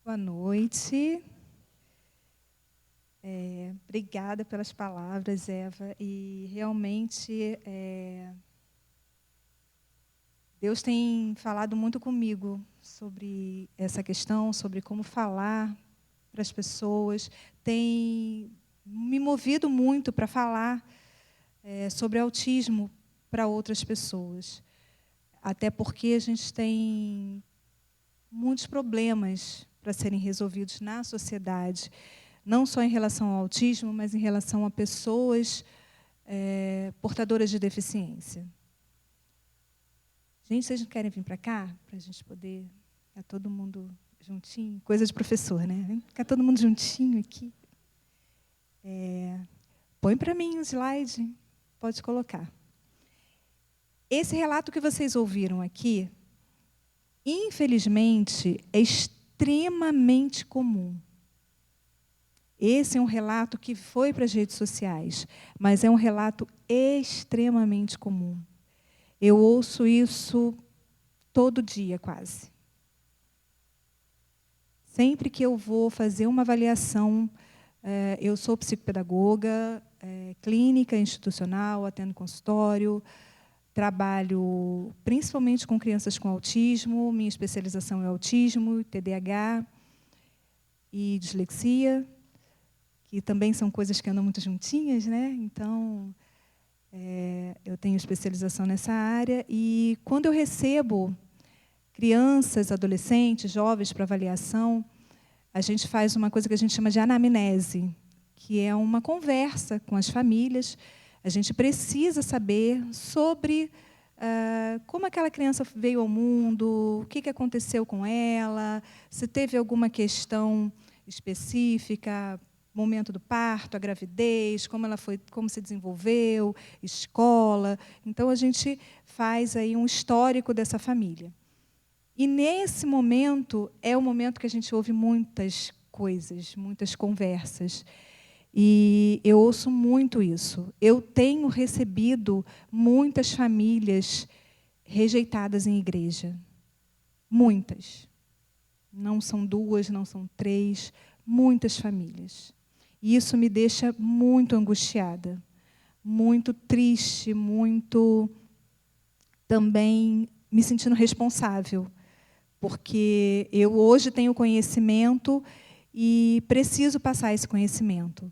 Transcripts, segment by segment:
Boa noite. Obrigada pelas palavras, Eva. E realmente Deus tem falado muito comigo sobre essa questão, sobre como falar para as pessoas. Tem me movido muito para falar sobre autismo para outras pessoas. Até porque a gente tem muitos problemas para serem resolvidos na sociedade, não só em relação ao autismo, mas em relação a pessoas portadoras de deficiência. Gente, vocês não querem vir para cá? Para a gente poder ficar todo mundo juntinho? Coisa de professor, né? Ficar todo mundo juntinho aqui. Põe para mim o slide. Pode colocar. Esse relato que vocês ouviram aqui, infelizmente, é extremamente comum. Esse é um relato que foi para as redes sociais, mas é um relato extremamente comum. Eu ouço isso todo dia, quase. Sempre que eu vou fazer uma avaliação, eu sou psicopedagoga, clínica, institucional, atendo consultório, trabalho principalmente com crianças com autismo, minha especialização é autismo, TDAH e dislexia, que também são coisas que andam muito juntinhas, né? Então, eu tenho especialização nessa área. E quando eu recebo crianças, adolescentes, jovens para avaliação, a gente faz uma coisa que a gente chama de anamnese, que é uma conversa com as famílias. A gente precisa saber sobre como aquela criança veio ao mundo, o que aconteceu com ela, se teve alguma questão específica, momento do parto, a gravidez, como se desenvolveu, escola. Então, a gente faz aí um histórico dessa família. E, nesse momento, é o momento que a gente ouve muitas coisas, muitas conversas. E eu ouço muito isso. Eu tenho recebido muitas famílias rejeitadas em igreja. Muitas. Não são 2, não são 3, muitas famílias. E isso me deixa muito angustiada, muito triste, muito também me sentindo responsável, porque eu hoje tenho conhecimento e preciso passar esse conhecimento.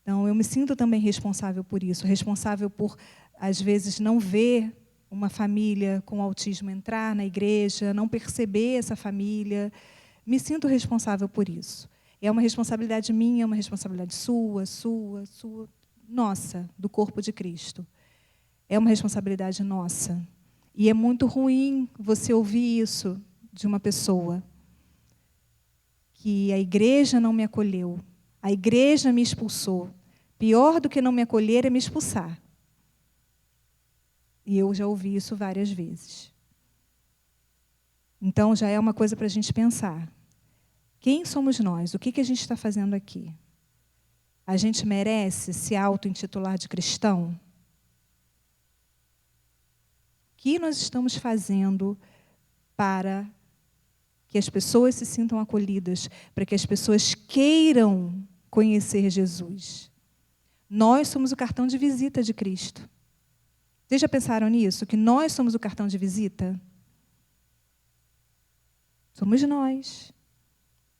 Então, eu me sinto também responsável por isso, responsável por, às vezes, não ver uma família com autismo entrar na igreja, não perceber essa família. Me sinto responsável por isso. É uma responsabilidade minha, é uma responsabilidade sua, nossa, do corpo de Cristo. É uma responsabilidade nossa. E é muito ruim você ouvir isso de uma pessoa, que a igreja não me acolheu, a igreja me expulsou. Pior do que não me acolher é me expulsar. E eu já ouvi isso várias vezes. Então, já é uma coisa para a gente pensar. Quem somos nós? O que a gente está fazendo aqui? A gente merece se auto-intitular de cristão? O que nós estamos fazendo para que as pessoas se sintam acolhidas, para que as pessoas queiram conhecer Jesus? Nós somos o cartão de visita de Cristo. Vocês já pensaram nisso? Que nós somos o cartão de visita? Somos nós.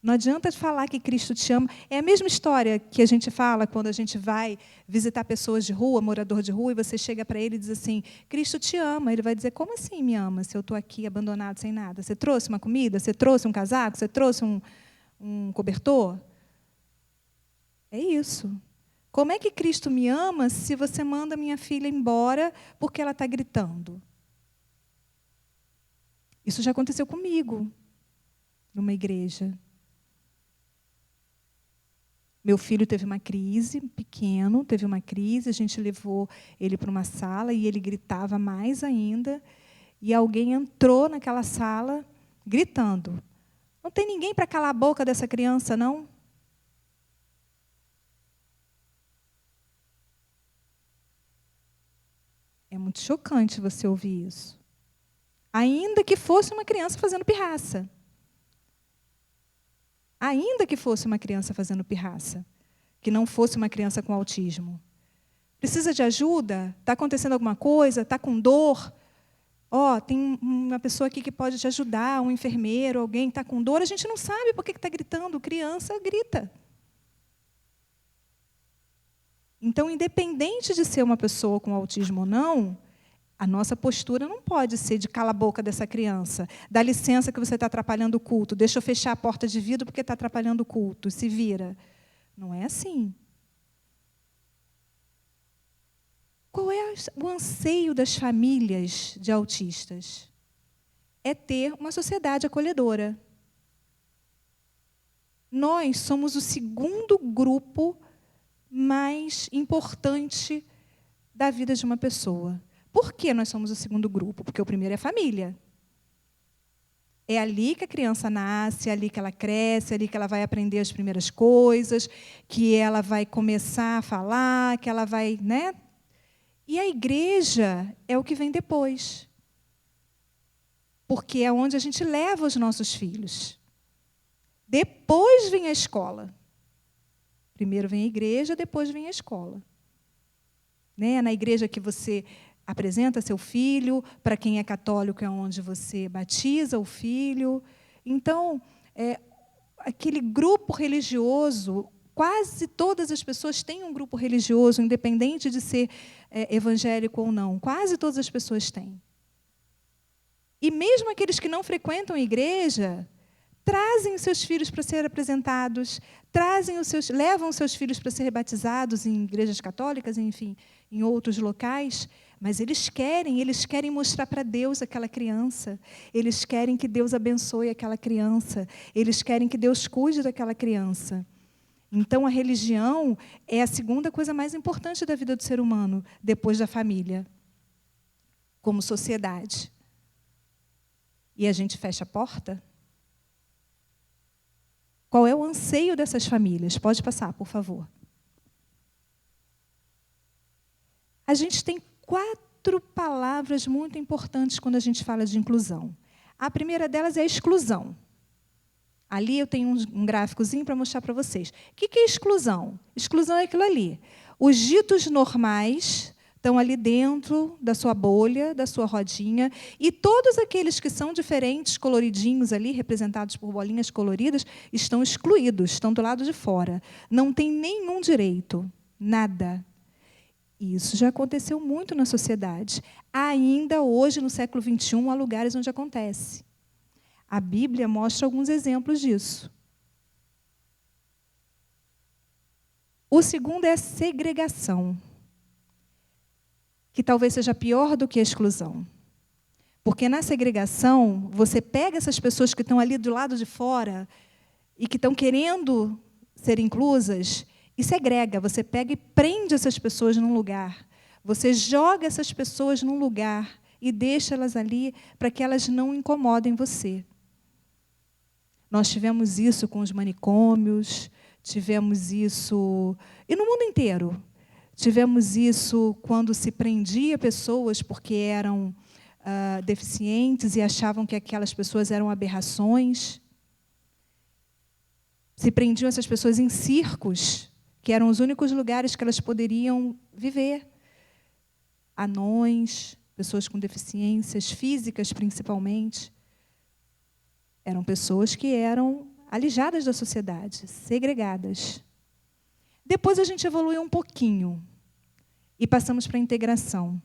Não adianta falar que Cristo te ama. É a mesma história que a gente fala quando a gente vai visitar pessoas de rua, morador de rua, e você chega para ele e diz assim, Cristo te ama. Ele vai dizer, como assim me ama se eu estou aqui abandonado sem nada? Você trouxe uma comida? Você trouxe um casaco? Você trouxe um cobertor? É isso. Como é que Cristo me ama se você manda minha filha embora porque ela está gritando? Isso já aconteceu comigo, numa igreja. Meu filho teve uma crise, pequeno, teve uma crise, a gente levou ele para uma sala e ele gritava mais ainda, e alguém entrou naquela sala gritando. Não tem ninguém para calar a boca dessa criança, não? É muito chocante você ouvir isso. Ainda que fosse uma criança fazendo pirraça. Ainda que fosse uma criança fazendo pirraça, que não fosse uma criança com autismo. Precisa de ajuda? Está acontecendo alguma coisa? Está com dor? Tem uma pessoa aqui que pode te ajudar, um enfermeiro, alguém que está com dor. A gente não sabe por que está gritando. Criança grita. Então, independente de ser uma pessoa com autismo ou não, a nossa postura não pode ser de cala a boca dessa criança. Dá licença que você está atrapalhando o culto. Deixa eu fechar a porta de vidro porque está atrapalhando o culto. Se vira. Não é assim. Qual é o anseio das famílias de autistas? É ter uma sociedade acolhedora. Nós somos o segundo grupo mais importante da vida de uma pessoa. Por que nós somos o segundo grupo? Porque o primeiro é a família. É ali que a criança nasce, é ali que ela cresce, é ali que ela vai aprender as primeiras coisas, que ela vai começar a falar, que ela vai, né? E a igreja é o que vem depois. Porque é onde a gente leva os nossos filhos. Depois vem a escola. Primeiro vem a igreja, depois vem a escola. Né? Na igreja que você apresenta seu filho, para quem é católico é onde você batiza o filho. Então, aquele grupo religioso, quase todas as pessoas têm um grupo religioso, independente de ser evangélico ou não. Quase todas as pessoas têm. E mesmo aqueles que não frequentam a igreja, trazem os seus filhos para serem apresentados, levam os seus filhos para serem batizados em igrejas católicas, enfim, em outros locais, mas eles querem mostrar para Deus aquela criança, eles querem que Deus abençoe aquela criança, eles querem que Deus cuide daquela criança. Então, a religião é a segunda coisa mais importante da vida do ser humano, depois da família, como sociedade. E a gente fecha a porta? Qual é o anseio dessas famílias? Pode passar, por favor. A gente tem 4 palavras muito importantes quando a gente fala de inclusão. A primeira delas é a exclusão. Ali eu tenho um gráficozinho para mostrar para vocês. O que é exclusão? Exclusão é aquilo ali. Os ditos normais estão ali dentro da sua bolha, da sua rodinha, e todos aqueles que são diferentes, coloridinhos ali, representados por bolinhas coloridas, estão excluídos, estão do lado de fora. Não tem nenhum direito, nada. Isso já aconteceu muito na sociedade. Ainda hoje, no século XXI, há lugares onde acontece. A Bíblia mostra alguns exemplos disso. O segundo é a segregação, que talvez seja pior do que a exclusão. Porque na segregação, você pega essas pessoas que estão ali do lado de fora e que estão querendo ser inclusas e segrega. Você pega e prende essas pessoas num lugar. Você joga essas pessoas num lugar e deixa elas ali para que elas não incomodem você. Nós tivemos isso com os manicômios, tivemos isso... E no mundo inteiro. Tivemos isso quando se prendia pessoas porque eram deficientes e achavam que aquelas pessoas eram aberrações. Se prendiam essas pessoas em circos, que eram os únicos lugares que elas poderiam viver. Anões, pessoas com deficiências físicas, principalmente. Eram pessoas que eram alijadas da sociedade, segregadas. Depois a gente evoluiu um pouquinho e passamos para a integração.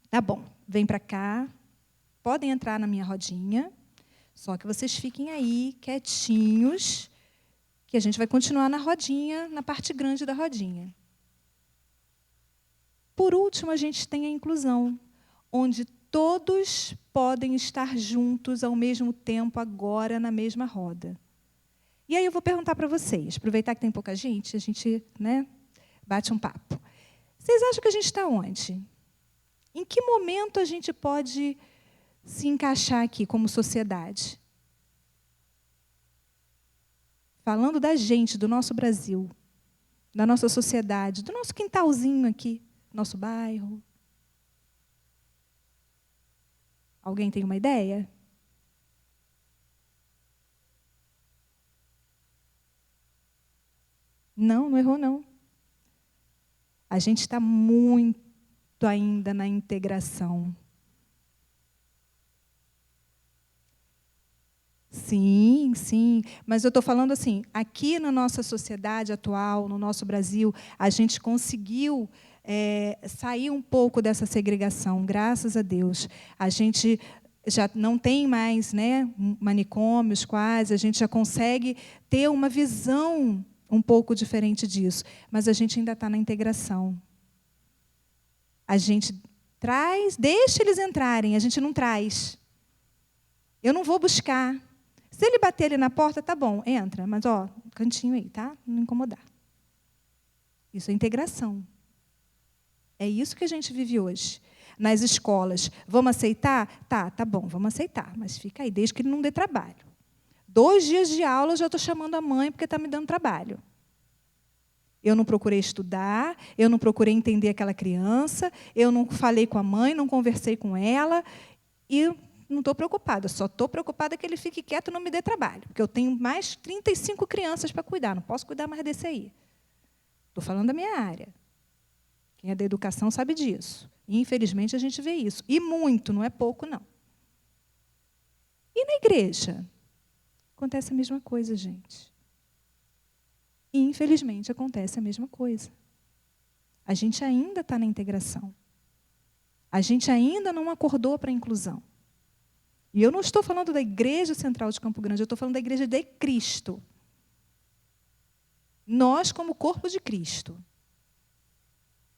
Tá bom, vem para cá, podem entrar na minha rodinha, só que vocês fiquem aí quietinhos, que a gente vai continuar na rodinha, na parte grande da rodinha. Por último, a gente tem a inclusão, onde todos podem estar juntos ao mesmo tempo, agora, na mesma roda. E aí eu vou perguntar para vocês, aproveitar que tem pouca gente, a gente, né, bate um papo. Vocês acham que a gente está onde? Em que momento a gente pode se encaixar aqui como sociedade? Falando da gente, do nosso Brasil, da nossa sociedade, do nosso quintalzinho aqui, nosso bairro. Alguém tem uma ideia? Não, não errou, não. A gente está muito ainda na integração. Sim, sim. Mas eu estou falando assim, aqui na nossa sociedade atual, no nosso Brasil, a gente conseguiu sair um pouco dessa segregação, graças a Deus. A gente já não tem mais, né, manicômios quase, a gente já consegue ter uma visão um pouco diferente disso, mas a gente ainda está na integração. A gente traz, deixa eles entrarem, a gente não traz. Eu não vou buscar. Se ele bater ali na porta, tá bom, entra, mas ó, cantinho aí, tá? Não incomodar. Isso é integração. É isso que a gente vive hoje. Nas escolas, vamos aceitar? Tá bom, vamos aceitar, mas fica aí, desde que ele não dê trabalho. 2 dias de aula eu já estou chamando a mãe porque está me dando trabalho. Eu não procurei estudar, eu não procurei entender aquela criança, eu não falei com a mãe, não conversei com ela, e não estou preocupada, só estou preocupada que ele fique quieto e não me dê trabalho, porque eu tenho mais 35 crianças para cuidar, não posso cuidar mais desse aí. Estou falando da minha área. Quem é da educação sabe disso. E, infelizmente, a gente vê isso. E muito, não é pouco, não. E na igreja? Acontece a mesma coisa, gente. E, infelizmente, acontece a mesma coisa. A gente ainda está na integração. A gente ainda não acordou para a inclusão. E eu não estou falando da Igreja Central de Campo Grande, eu estou falando da Igreja de Cristo. Nós, como corpo de Cristo.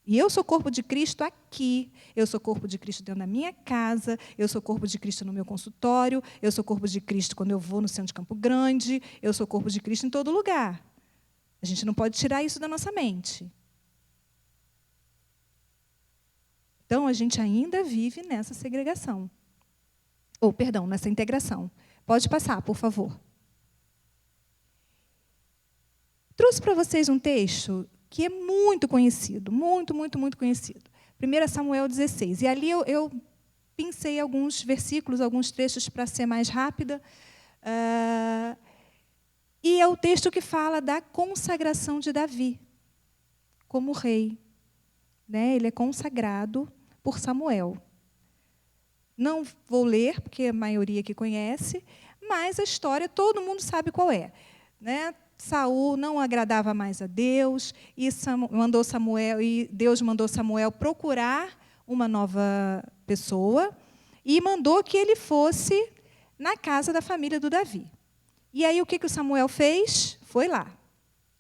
E eu sou corpo de Cristo aqui, eu sou corpo de Cristo dentro da minha casa, eu sou corpo de Cristo no meu consultório, eu sou corpo de Cristo quando eu vou no centro de Campo Grande, eu sou corpo de Cristo em todo lugar. A gente não pode tirar isso da nossa mente. Então, a gente ainda vive nessa segregação. Ou, perdão, nessa integração. Pode passar, por favor. Trouxe para vocês um texto que é muito conhecido, muito, muito, muito conhecido. 1 Samuel 16. E ali eu pincei alguns versículos, alguns trechos para ser mais rápida. E é o texto que fala da consagração de Davi como rei. Né? Ele é consagrado por Samuel. Não vou ler, porque a maioria aqui conhece, mas a história todo mundo sabe qual é. Né? Saul não agradava mais a Deus, e Deus mandou Samuel procurar uma nova pessoa e mandou que ele fosse na casa da família do Davi. E aí o que o Samuel fez? Foi lá.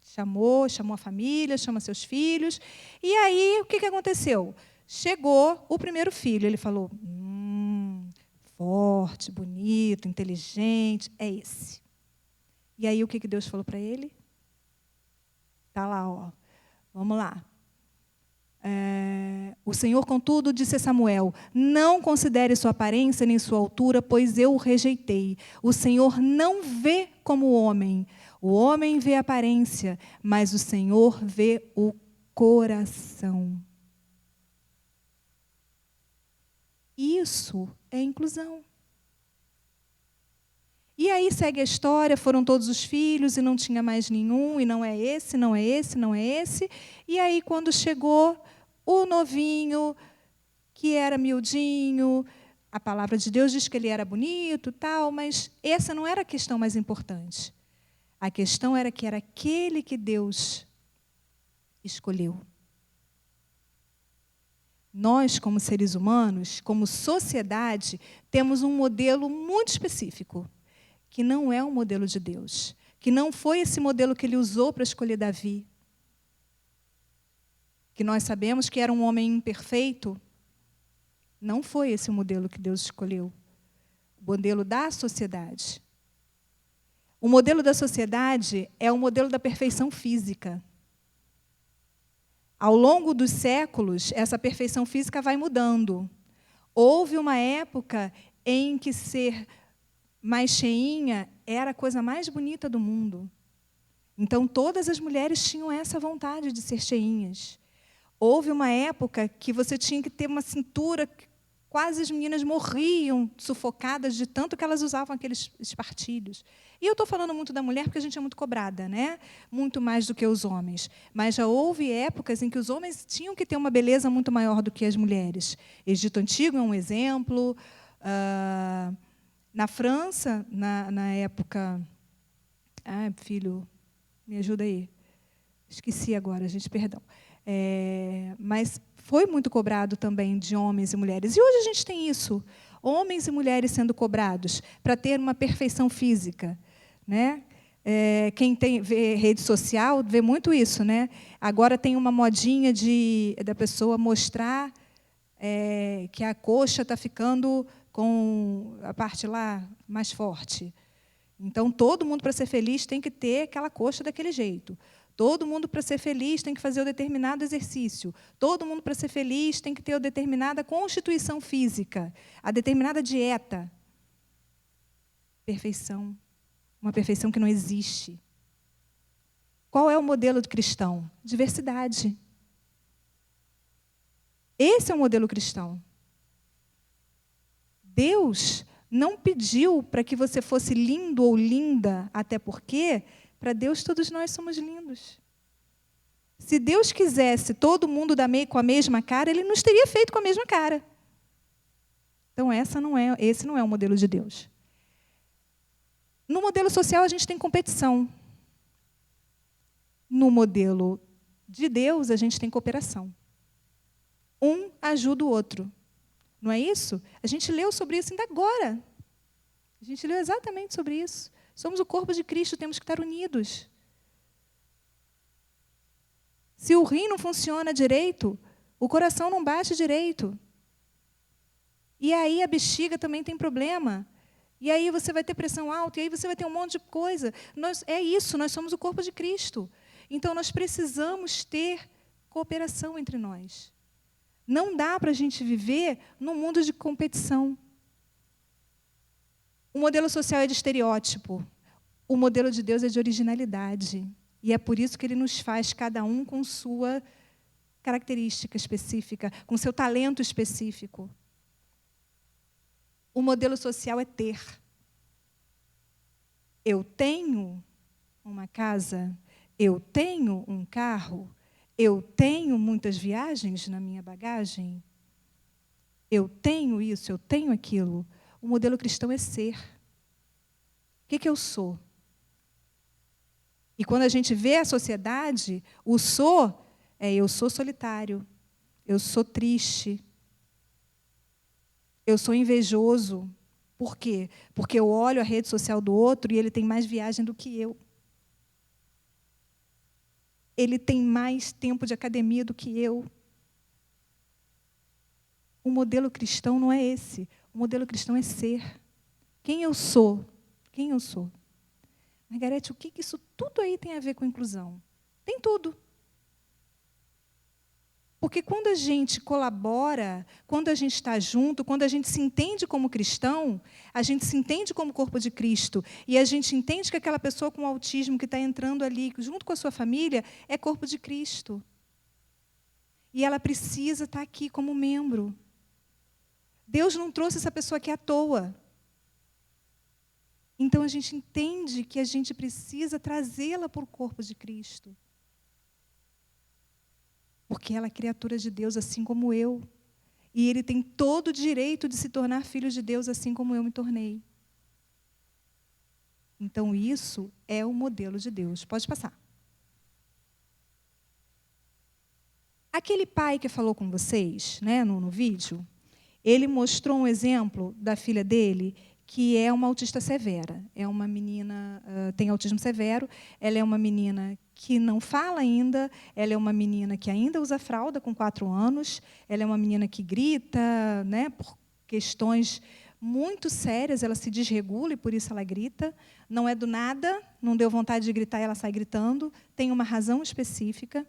Chamou a família, chama seus filhos. E aí o que aconteceu? Chegou o primeiro filho, ele falou, forte, bonito, inteligente, é esse. E aí, o que Deus falou para ele? Está lá, ó. Vamos lá. O Senhor, contudo, disse a Samuel, não considere sua aparência nem sua altura, pois eu o rejeitei. O Senhor não vê como o homem vê a aparência, mas o Senhor vê o coração. Isso é inclusão. E aí segue a história, foram todos os filhos e não tinha mais nenhum, e não é esse, não é esse, não é esse. E aí quando chegou o novinho, que era miudinho, a palavra de Deus diz que ele era bonito, tal, mas essa não era a questão mais importante. A questão era que era aquele que Deus escolheu. Nós, como seres humanos, como sociedade, temos um modelo muito específico, que não é o modelo de Deus, que não foi esse modelo que ele usou para escolher Davi, que nós sabemos que era um homem imperfeito, não foi esse o modelo que Deus escolheu, o modelo da sociedade. O modelo da sociedade é o modelo da perfeição física. Ao longo dos séculos, essa perfeição física vai mudando. Houve uma época em que ser mais cheinha era a coisa mais bonita do mundo. Então, todas as mulheres tinham essa vontade de ser cheinhas. Houve uma época que você tinha que ter uma cintura Quase as meninas morriam sufocadas de tanto que elas usavam aqueles espartilhos. E eu estou falando muito da mulher porque a gente é muito cobrada, né? Muito mais do que os homens. Mas já houve épocas em que os homens tinham que ter uma beleza muito maior do que as mulheres. Egito Antigo é um exemplo. Na França, na época... filho, me ajuda aí. Esqueci agora, gente, perdão. Mas foi muito cobrado também de homens e mulheres. E hoje a gente tem isso. Homens e mulheres sendo cobrados para ter uma perfeição física. Né? Quem vê rede social vê muito isso. Né? Agora tem uma modinha da pessoa mostrar que a coxa está ficando com a parte lá mais forte. Então, todo mundo, para ser feliz, tem que ter aquela coxa daquele jeito. Todo mundo, para ser feliz, tem que fazer o determinado exercício. Todo mundo, para ser feliz, tem que ter a determinada constituição física, a determinada dieta. Perfeição. Uma perfeição que não existe. Qual é o modelo de cristão? Diversidade. Esse é o modelo cristão. Deus não pediu para que você fosse lindo ou linda, até porque, para Deus, todos nós somos lindos. Se Deus quisesse todo mundo com a mesma cara, Ele nos teria feito com a mesma cara. Então, esse não é o modelo de Deus. No modelo social, a gente tem competição. No modelo de Deus, a gente tem cooperação. Um ajuda o outro. Não é isso? A gente leu sobre isso ainda agora. A gente leu exatamente sobre isso. Somos o corpo de Cristo, temos que estar unidos. Se o rim não funciona direito, o coração não bate direito. E aí a bexiga também tem problema. E aí você vai ter pressão alta, e aí você vai ter um monte de coisa. Nós somos o corpo de Cristo. Então nós precisamos ter cooperação entre nós. Não dá para a gente viver num mundo de competição. O modelo social é de estereótipo. O modelo de Deus é de originalidade. E é por isso que Ele nos faz, cada um com sua característica específica, com seu talento específico. O modelo social é ter. Eu tenho uma casa, eu tenho um carro, eu tenho muitas viagens na minha bagagem, eu tenho isso, eu tenho aquilo. O modelo cristão é ser. O que eu sou? E quando a gente vê a sociedade, o sou eu sou solitário, eu sou triste, eu sou invejoso. Por quê? Porque eu olho a rede social do outro e ele tem mais viagem do que eu. Ele tem mais tempo de academia do que eu. O modelo cristão não é esse. O modelo cristão é ser. Quem eu sou? Quem eu sou? Margarete, o que isso tudo aí tem a ver com inclusão? Tem tudo. Porque quando a gente colabora, quando a gente está junto, quando a gente se entende como cristão, a gente se entende como corpo de Cristo, e a gente entende que aquela pessoa com autismo que está entrando ali, junto com a sua família, é corpo de Cristo. E ela precisa estar aqui como membro. Deus não trouxe essa pessoa aqui à toa. Então a gente entende que a gente precisa trazê-la para o corpo de Cristo. Porque ela é criatura de Deus, assim como eu. E ele tem todo o direito de se tornar filho de Deus, assim como eu me tornei. Então, isso é o modelo de Deus. Pode passar. Aquele pai que falou com vocês, né, no vídeo, ele mostrou um exemplo da filha dele, que é uma autista severa. É uma menina, tem autismo severo, ela é uma menina que não fala ainda, ela é uma menina que ainda usa fralda com 4 anos, ela é uma menina que grita, né, por questões muito sérias, ela se desregula e por isso ela grita. Não é do nada, não deu vontade de gritar e ela sai gritando, tem uma razão específica.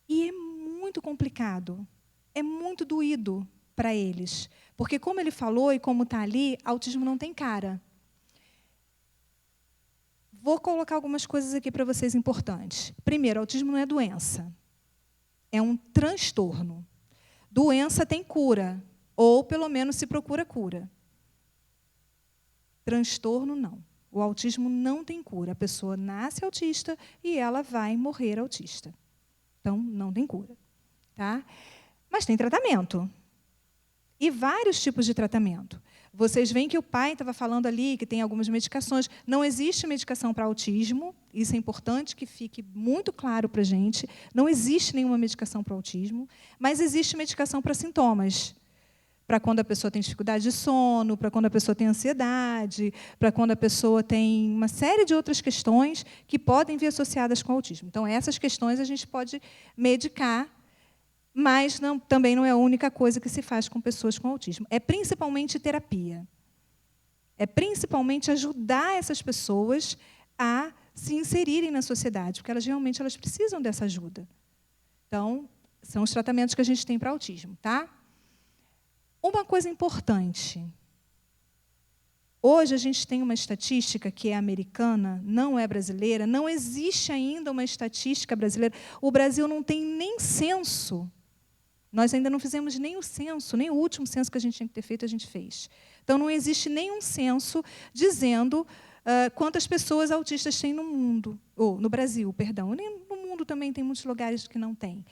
E é muito complicado, é muito doído para eles. Porque, como ele falou e como está ali, autismo não tem cara. Vou colocar algumas coisas aqui para vocês importantes. Primeiro, autismo não é doença. É um transtorno. Doença tem cura, ou pelo menos se procura cura. Transtorno, não. O autismo não tem cura. A pessoa nasce autista e ela vai morrer autista. Então, não tem cura. Tá? Mas tem tratamento. E vários tipos de tratamento. Vocês veem que o pai estava falando ali que tem algumas medicações. Não existe medicação para autismo. Isso é importante que fique muito claro para a gente. Não existe nenhuma medicação para autismo, mas existe medicação para sintomas. Para quando a pessoa tem dificuldade de sono, para quando a pessoa tem ansiedade, para quando a pessoa tem uma série de outras questões que podem vir associadas com o autismo. Então, essas questões a gente pode medicar, mas também não é a única coisa que se faz com pessoas com autismo. É principalmente terapia. É principalmente ajudar essas pessoas a se inserirem na sociedade, porque realmente elas precisam dessa ajuda. Então, são os tratamentos que a gente tem para autismo. Tá? Uma coisa importante. Hoje a gente tem uma estatística que é americana, não é brasileira. Não existe ainda uma estatística brasileira. O Brasil não tem nem censo. Nós ainda não fizemos nem o censo, nem o último censo que a gente tinha que ter feito, a gente fez. Então, não existe nenhum censo dizendo quantas pessoas autistas tem no mundo, ou no Brasil, perdão. Nem no mundo também tem muitos lugares que não tem.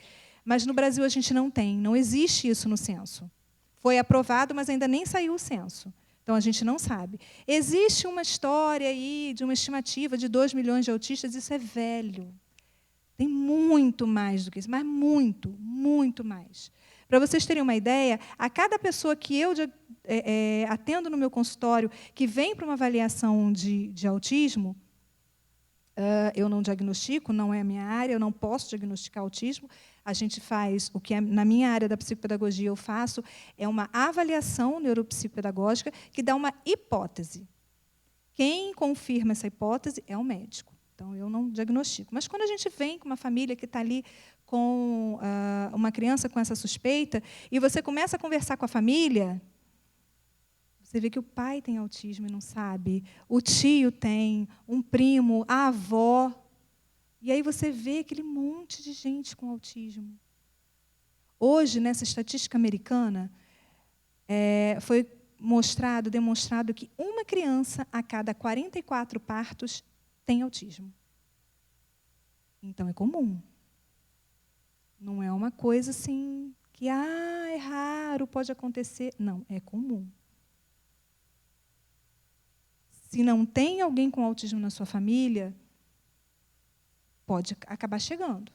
Mas no Brasil a gente não tem, não existe isso no censo. Foi aprovado, mas ainda nem saiu o censo. Então, a gente não sabe. Existe uma história aí de uma estimativa de 2 milhões de autistas, isso é velho. Tem muito mais do que isso, mas muito, muito mais. Para vocês terem uma ideia, a cada pessoa que eu atendo no meu consultório, que vem para uma avaliação de autismo, eu não diagnostico, não é a minha área, eu não posso diagnosticar autismo. A gente faz, o que é na minha área da psicopedagogia eu faço, é uma avaliação neuropsicopedagógica que dá uma hipótese. Quem confirma essa hipótese é o médico. Então, eu não diagnostico. Mas, quando a gente vem com uma família que está ali com uma criança com essa suspeita, e você começa a conversar com a família, você vê que o pai tem autismo e não sabe, o tio tem, um primo, a avó. E aí você vê aquele monte de gente com autismo. Hoje, nessa estatística americana, foi demonstrado que uma criança a cada 44 partos tem autismo. Então, é comum. Não é uma coisa assim que é raro, pode acontecer. Não, é comum. Se não tem alguém com autismo na sua família, pode acabar chegando.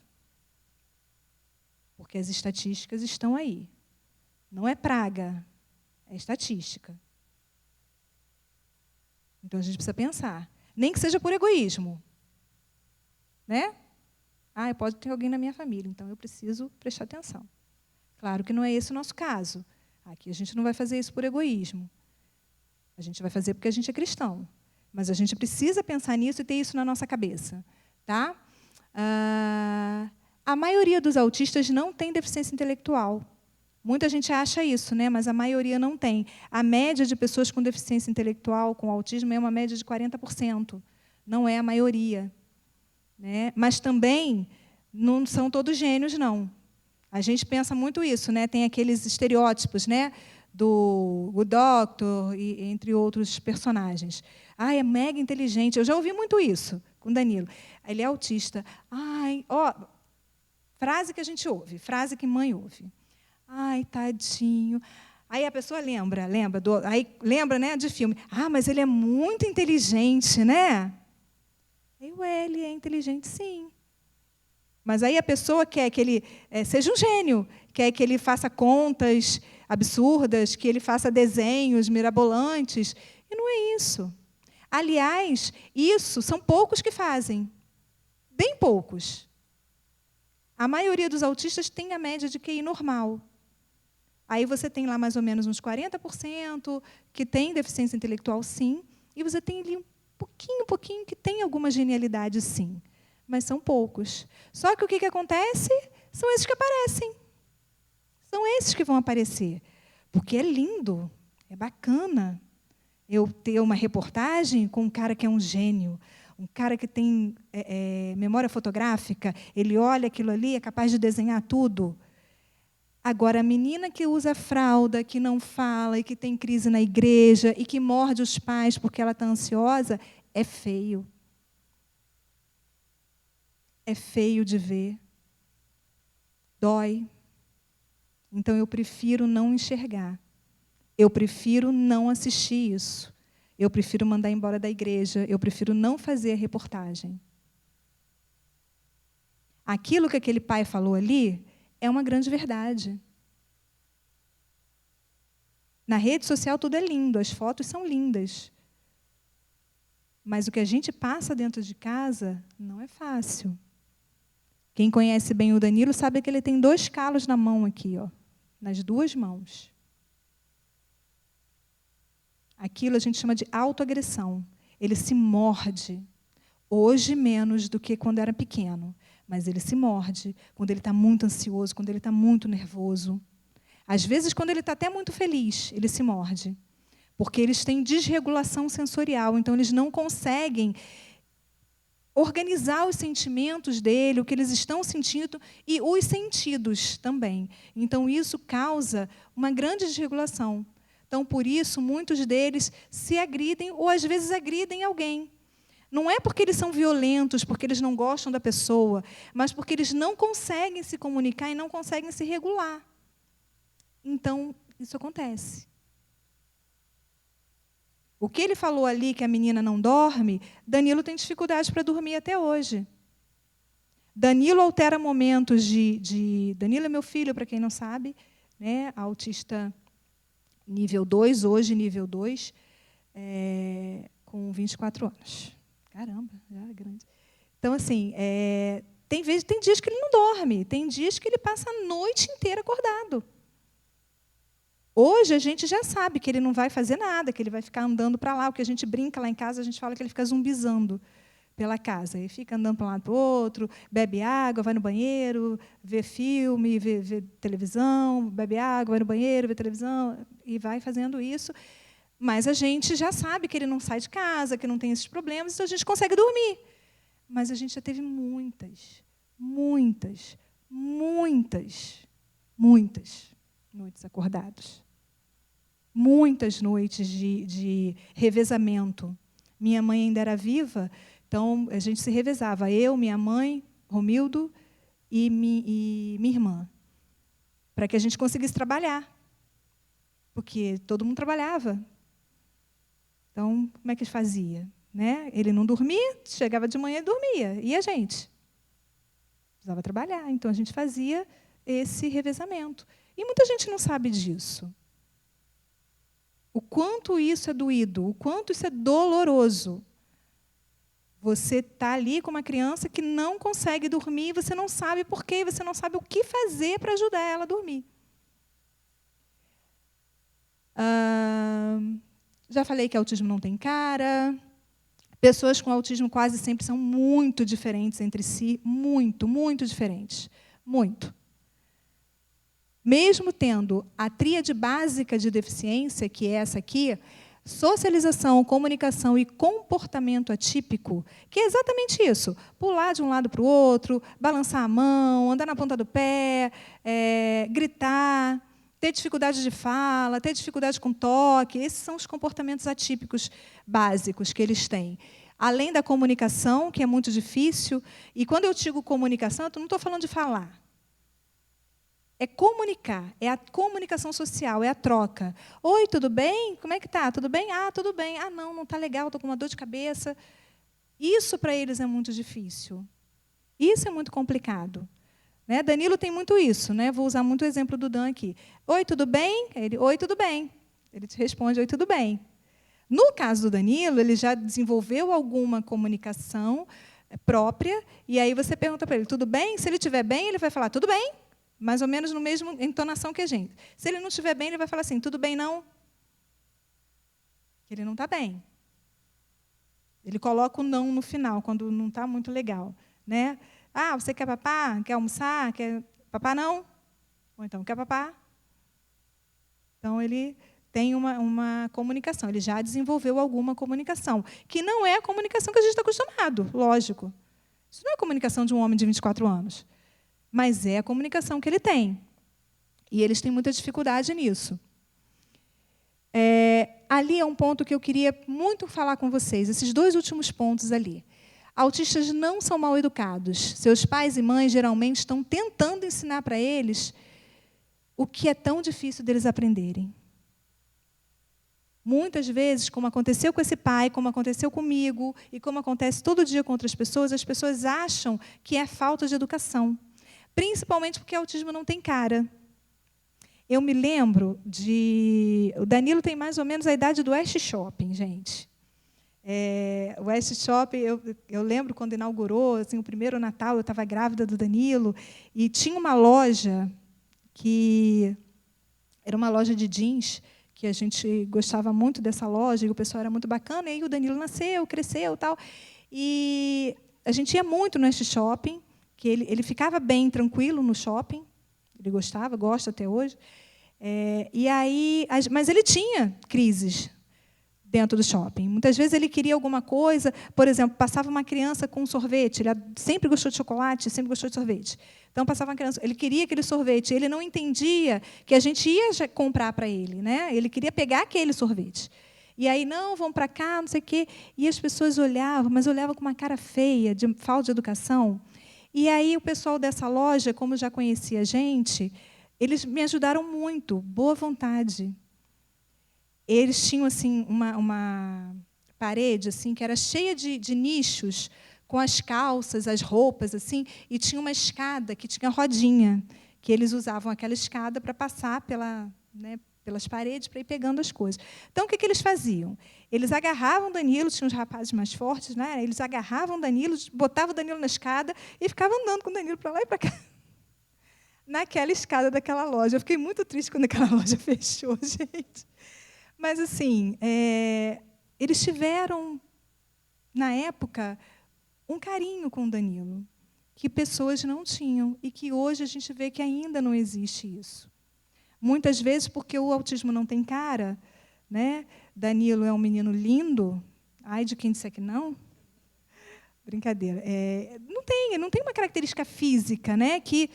Porque as estatísticas estão aí. Não é praga, é estatística. Então, a gente precisa pensar. Nem que seja por egoísmo. Né? Pode ter alguém na minha família, então eu preciso prestar atenção. Claro que não é esse o nosso caso. Aqui a gente não vai fazer isso por egoísmo. A gente vai fazer porque a gente é cristão. Mas a gente precisa pensar nisso e ter isso na nossa cabeça. Tá? A maioria dos autistas não tem deficiência intelectual. Muita gente acha isso, né? Mas a maioria não tem. A média de pessoas com deficiência intelectual, com autismo, é uma média de 40%. Não é a maioria. Né? Mas também não são todos gênios, não. A gente pensa muito isso, né? Tem aqueles estereótipos, né? Do Good Doctor, e entre outros personagens. É mega inteligente. Eu já ouvi muito isso com o Danilo. Ele é autista. Frase que a gente ouve, frase que mãe ouve. Tadinho. Aí a pessoa lembra, né, de filme. Mas ele é muito inteligente, né? Ele é inteligente, sim. Mas aí a pessoa quer que ele seja um gênio, quer que ele faça contas absurdas, que ele faça desenhos mirabolantes. E não é isso. Aliás, isso são poucos que fazem. Bem poucos. A maioria dos autistas tem a média de QI normal. Aí você tem lá mais ou menos uns 40% que tem deficiência intelectual, sim, e você tem ali um pouquinho que tem alguma genialidade, sim. Mas são poucos. Só que o que acontece? São esses que aparecem. São esses que vão aparecer. Porque é lindo, é bacana eu ter uma reportagem com um cara que é um gênio, um cara que tem memória fotográfica, ele olha aquilo ali, é capaz de desenhar tudo. Agora, a menina que usa fralda, que não fala, e que tem crise na igreja, e que morde os pais porque ela está ansiosa, é feio. É feio de ver. Dói. Então, eu prefiro não enxergar. Eu prefiro não assistir isso. Eu prefiro mandar embora da igreja. Eu prefiro não fazer a reportagem. Aquilo que aquele pai falou ali é uma grande verdade. Na rede social tudo é lindo, as fotos são lindas. Mas o que a gente passa dentro de casa não é fácil. Quem conhece bem o Danilo sabe que ele tem 2 calos na mão aqui, ó, nas 2 mãos. Aquilo a gente chama de autoagressão. Ele se morde. Hoje menos do que quando era pequeno. Mas ele se morde quando ele está muito ansioso, quando ele está muito nervoso. Às vezes, quando ele está até muito feliz, ele se morde. Porque eles têm desregulação sensorial, então eles não conseguem organizar os sentimentos dele, o que eles estão sentindo, e os sentidos também. Então, isso causa uma grande desregulação. Então, por isso, muitos deles se agridem, ou às vezes agridem alguém. Não é porque eles são violentos, porque eles não gostam da pessoa, mas porque eles não conseguem se comunicar e não conseguem se regular. Então, isso acontece. O que ele falou ali, que a menina não dorme, Danilo tem dificuldade para dormir até hoje. Danilo altera momentos Danilo é meu filho, para quem não sabe, né, autista nível 2, hoje nível 2, com 24 anos. Caramba, já é grande. Então, assim, tem dias que ele não dorme, tem dias que ele passa a noite inteira acordado. Hoje a gente já sabe que ele não vai fazer nada, que ele vai ficar andando para lá. O que a gente brinca lá em casa, a gente fala que ele fica zumbizando pela casa. Ele fica andando para um lado para o outro, bebe água, vai no banheiro, vê filme, vê televisão, bebe água, vai no banheiro, vê televisão, e vai fazendo isso. Mas a gente já sabe que ele não sai de casa, que não tem esses problemas, então a gente consegue dormir. Mas a gente já teve muitas noites acordados. Muitas noites de revezamento. Minha mãe ainda era viva, então a gente se revezava. Eu, minha mãe, Romildo e minha irmã. Para que a gente conseguisse trabalhar. Porque todo mundo trabalhava. Então, como é que fazia? Né? Ele não dormia, chegava de manhã e dormia. E a gente? Precisava trabalhar. Então, a gente fazia esse revezamento. E muita gente não sabe disso. O quanto isso é doído, o quanto isso é doloroso. Você está ali com uma criança que não consegue dormir, você não sabe por quê, você não sabe o que fazer para ajudar ela a dormir. Já falei que autismo não tem cara. Pessoas com autismo quase sempre são muito diferentes entre si, muito diferentes. Muito. Mesmo tendo a tríade básica de deficiência, que é essa aqui, socialização, comunicação e comportamento atípico, que é exatamente isso. Pular de um lado para o outro, balançar a mão, andar na ponta do pé, gritar, ter dificuldade de fala, ter dificuldade com toque. Esses são os comportamentos atípicos básicos que eles têm. Além da comunicação, que é muito difícil. E quando eu digo comunicação, eu não estou falando de falar. É comunicar, é a comunicação social, é a troca. Oi, tudo bem? Como é que está? Tudo bem? Ah, tudo bem. Ah, não está legal, estou com uma dor de cabeça. Isso, para eles, é muito difícil. Isso é muito complicado. Né? Danilo tem muito isso. Né? Vou usar muito o exemplo do Dan aqui. Oi, tudo bem? Ele, oi, tudo bem. Ele te responde, oi, tudo bem. No caso do Danilo, ele já desenvolveu alguma comunicação própria, e aí você pergunta para ele, tudo bem? Se ele estiver bem, ele vai falar, tudo bem. Mais ou menos no mesmo entonação que a gente. Se ele não estiver bem, ele vai falar assim, tudo bem, não? Ele não está bem. Ele coloca o não no final, quando não está muito legal. Né? Ah, você quer papá? Quer almoçar? Quer papá não? Ou então, quer papá? Então, ele tem uma comunicação. Ele já desenvolveu alguma comunicação, que não é a comunicação que a gente está acostumado, lógico. Isso não é a comunicação de um homem de 24 anos. Mas é a comunicação que ele tem. E eles têm muita dificuldade nisso. Ali é um ponto que eu queria muito falar com vocês, esses 2 últimos pontos ali. Autistas não são mal educados. Seus pais e mães, geralmente, estão tentando ensinar para eles o que é tão difícil deles aprenderem. Muitas vezes, como aconteceu com esse pai, como aconteceu comigo, e como acontece todo dia com outras pessoas, as pessoas acham que é falta de educação. Principalmente porque autismo não tem cara. Eu me lembro de... O Danilo tem mais ou menos a idade do West Shopping, gente. O West Shopping, eu lembro quando inaugurou, assim, o primeiro Natal, eu estava grávida do Danilo, e tinha uma loja que era uma loja de jeans, que a gente gostava muito dessa loja, e o pessoal era muito bacana, e aí o Danilo nasceu, cresceu e tal. E a gente ia muito no West Shopping, que ele ficava bem tranquilo no shopping, ele gostava, gosta até hoje. Mas ele tinha crises dentro do shopping. Muitas vezes ele queria alguma coisa, por exemplo, passava uma criança com sorvete, ele sempre gostou de chocolate, sempre gostou de sorvete. Então, passava uma criança, ele queria aquele sorvete, ele não entendia que a gente ia comprar para ele, né? Ele queria pegar aquele sorvete. E aí, não, vamos para cá, não sei o quê. E as pessoas olhavam, mas olhavam com uma cara feia, de falta de educação. E aí o pessoal dessa loja, como já conhecia a gente, eles me ajudaram muito, boa vontade. Eles tinham assim uma parede assim que era cheia de nichos com as calças, as roupas assim, e tinha uma escada que tinha rodinha, que eles usavam aquela escada para passar pelas paredes para ir pegando as coisas. Então, o que eles faziam? Eles agarravam o Danilo, tinham os rapazes mais fortes, né? Eles agarravam o Danilo, botavam o Danilo na escada e ficavam andando com o Danilo para lá e para cá, naquela escada daquela loja. Eu fiquei muito triste quando aquela loja fechou, gente. Mas, assim, eles tiveram, na época, um carinho com o Danilo, que pessoas não tinham, e que hoje a gente vê que ainda não existe isso. Muitas vezes, porque o autismo não tem cara, né? Danilo é um menino lindo, ai de quem disser que não. Brincadeira. Não tem uma característica física, né, que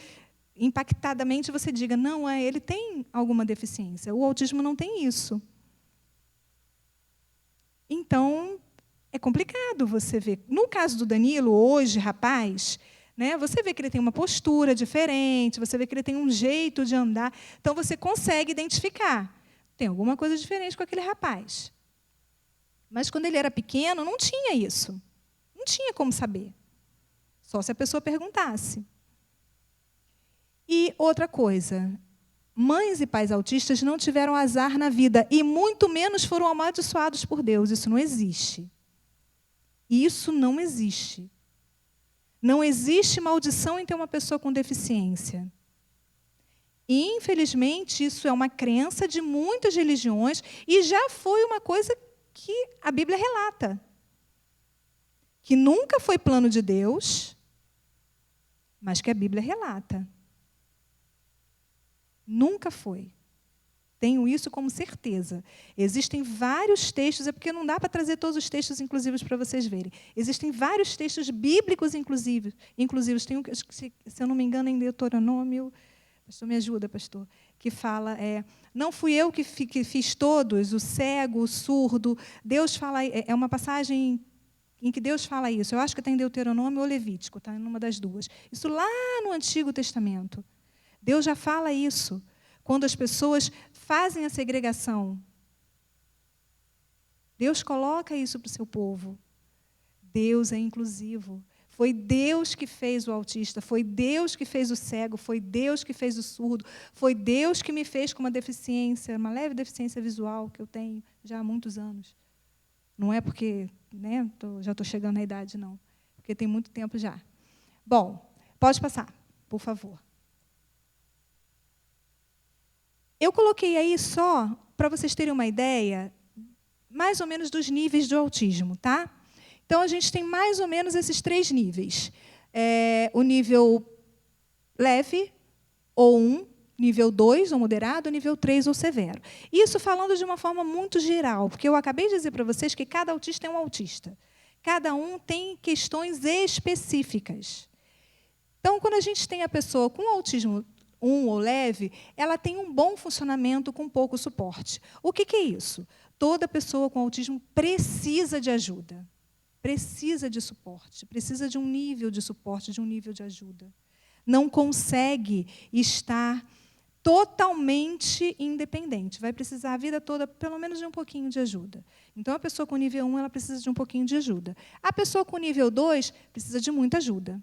impactadamente você diga, não, ele tem alguma deficiência. O autismo não tem isso. Então, é complicado você ver. No caso do Danilo, hoje, rapaz, né, você vê que ele tem uma postura diferente, você vê que ele tem um jeito de andar. Então, você consegue identificar. Tem alguma coisa diferente com aquele rapaz. Mas, quando ele era pequeno, não tinha isso. Não tinha como saber. Só se a pessoa perguntasse. E outra coisa, mães e pais autistas não tiveram azar na vida e muito menos foram amaldiçoados por Deus. Isso não existe. Isso não existe. Não existe maldição em ter uma pessoa com deficiência. E, infelizmente, isso é uma crença de muitas religiões e já foi uma coisa que a Bíblia relata. Que nunca foi plano de Deus, mas que a Bíblia relata. Nunca foi. Tenho isso como certeza. Existem vários textos, é porque não dá para trazer todos os textos inclusivos para vocês verem. Existem vários textos bíblicos inclusivos. Tem um, se eu não me engano, em Deuteronômio, pastor, me ajuda, pastor, que fala, não fui eu que fiz todos, o cego, o surdo. Deus fala, é uma passagem em que Deus fala isso. Eu acho que está em Deuteronômio ou Levítico, está em uma das duas. Isso lá no Antigo Testamento. Deus já fala isso, quando as pessoas fazem a segregação. Deus coloca isso para o seu povo. Deus é inclusivo. Foi Deus que fez o autista, foi Deus que fez o cego, foi Deus que fez o surdo, foi Deus que me fez com uma deficiência, uma leve deficiência visual que eu tenho já há muitos anos. Não é porque já estou chegando na idade, não. Porque tem muito tempo já. Bom, pode passar, por favor. Eu coloquei aí só para vocês terem uma ideia, mais ou menos dos níveis do autismo, tá? Então, a gente tem mais ou menos esses 3 níveis. O nível leve, ou 1, nível 2, ou moderado, nível 3, ou severo. Isso falando de uma forma muito geral, porque eu acabei de dizer para vocês que cada autista é um autista. Cada um tem questões específicas. Então, quando a gente tem a pessoa com autismo 1 ou leve, ela tem um bom funcionamento com pouco suporte. O que é isso? Toda pessoa com autismo precisa de ajuda, precisa de suporte, precisa de um nível de suporte, de um nível de ajuda. Não consegue estar totalmente independente. Vai precisar a vida toda, pelo menos, de um pouquinho de ajuda. Então, a pessoa com nível 1, ela precisa de um pouquinho de ajuda. A pessoa com nível 2 precisa de muita ajuda.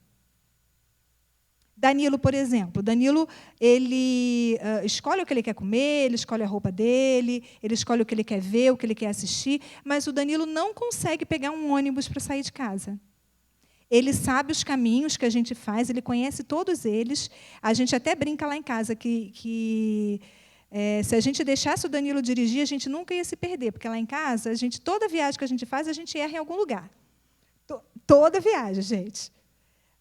Danilo, por exemplo. Danilo, ele escolhe o que ele quer comer, ele escolhe a roupa dele, ele escolhe o que ele quer ver, o que ele quer assistir, mas o Danilo não consegue pegar um ônibus para sair de casa. Ele sabe os caminhos que a gente faz, ele conhece todos eles. A gente até brinca lá em casa que se a gente deixasse o Danilo dirigir, a gente nunca ia se perder, porque lá em casa, toda viagem que a gente faz, a gente erra em algum lugar. Toda viagem, gente.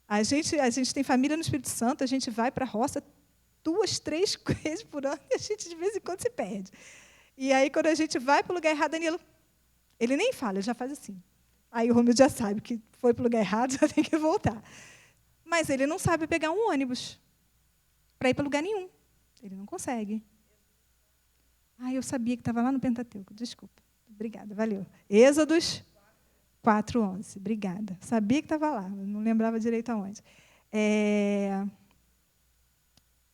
A gente tem família no Espírito Santo, a gente vai para a roça 2, 3 vezes por ano e a gente, de vez em quando, se perde. E aí, quando a gente vai para o lugar errado, Danilo, ele nem fala, ele já faz assim. Aí o Romildo já sabe que foi para o lugar errado, já tem que voltar. Mas ele não sabe pegar um ônibus para ir para lugar nenhum. Ele não consegue. Eu sabia que estava lá no Pentateuco. Desculpa. Obrigada, valeu. Êxodos 4:11. Obrigada. Sabia que estava lá, não lembrava direito aonde.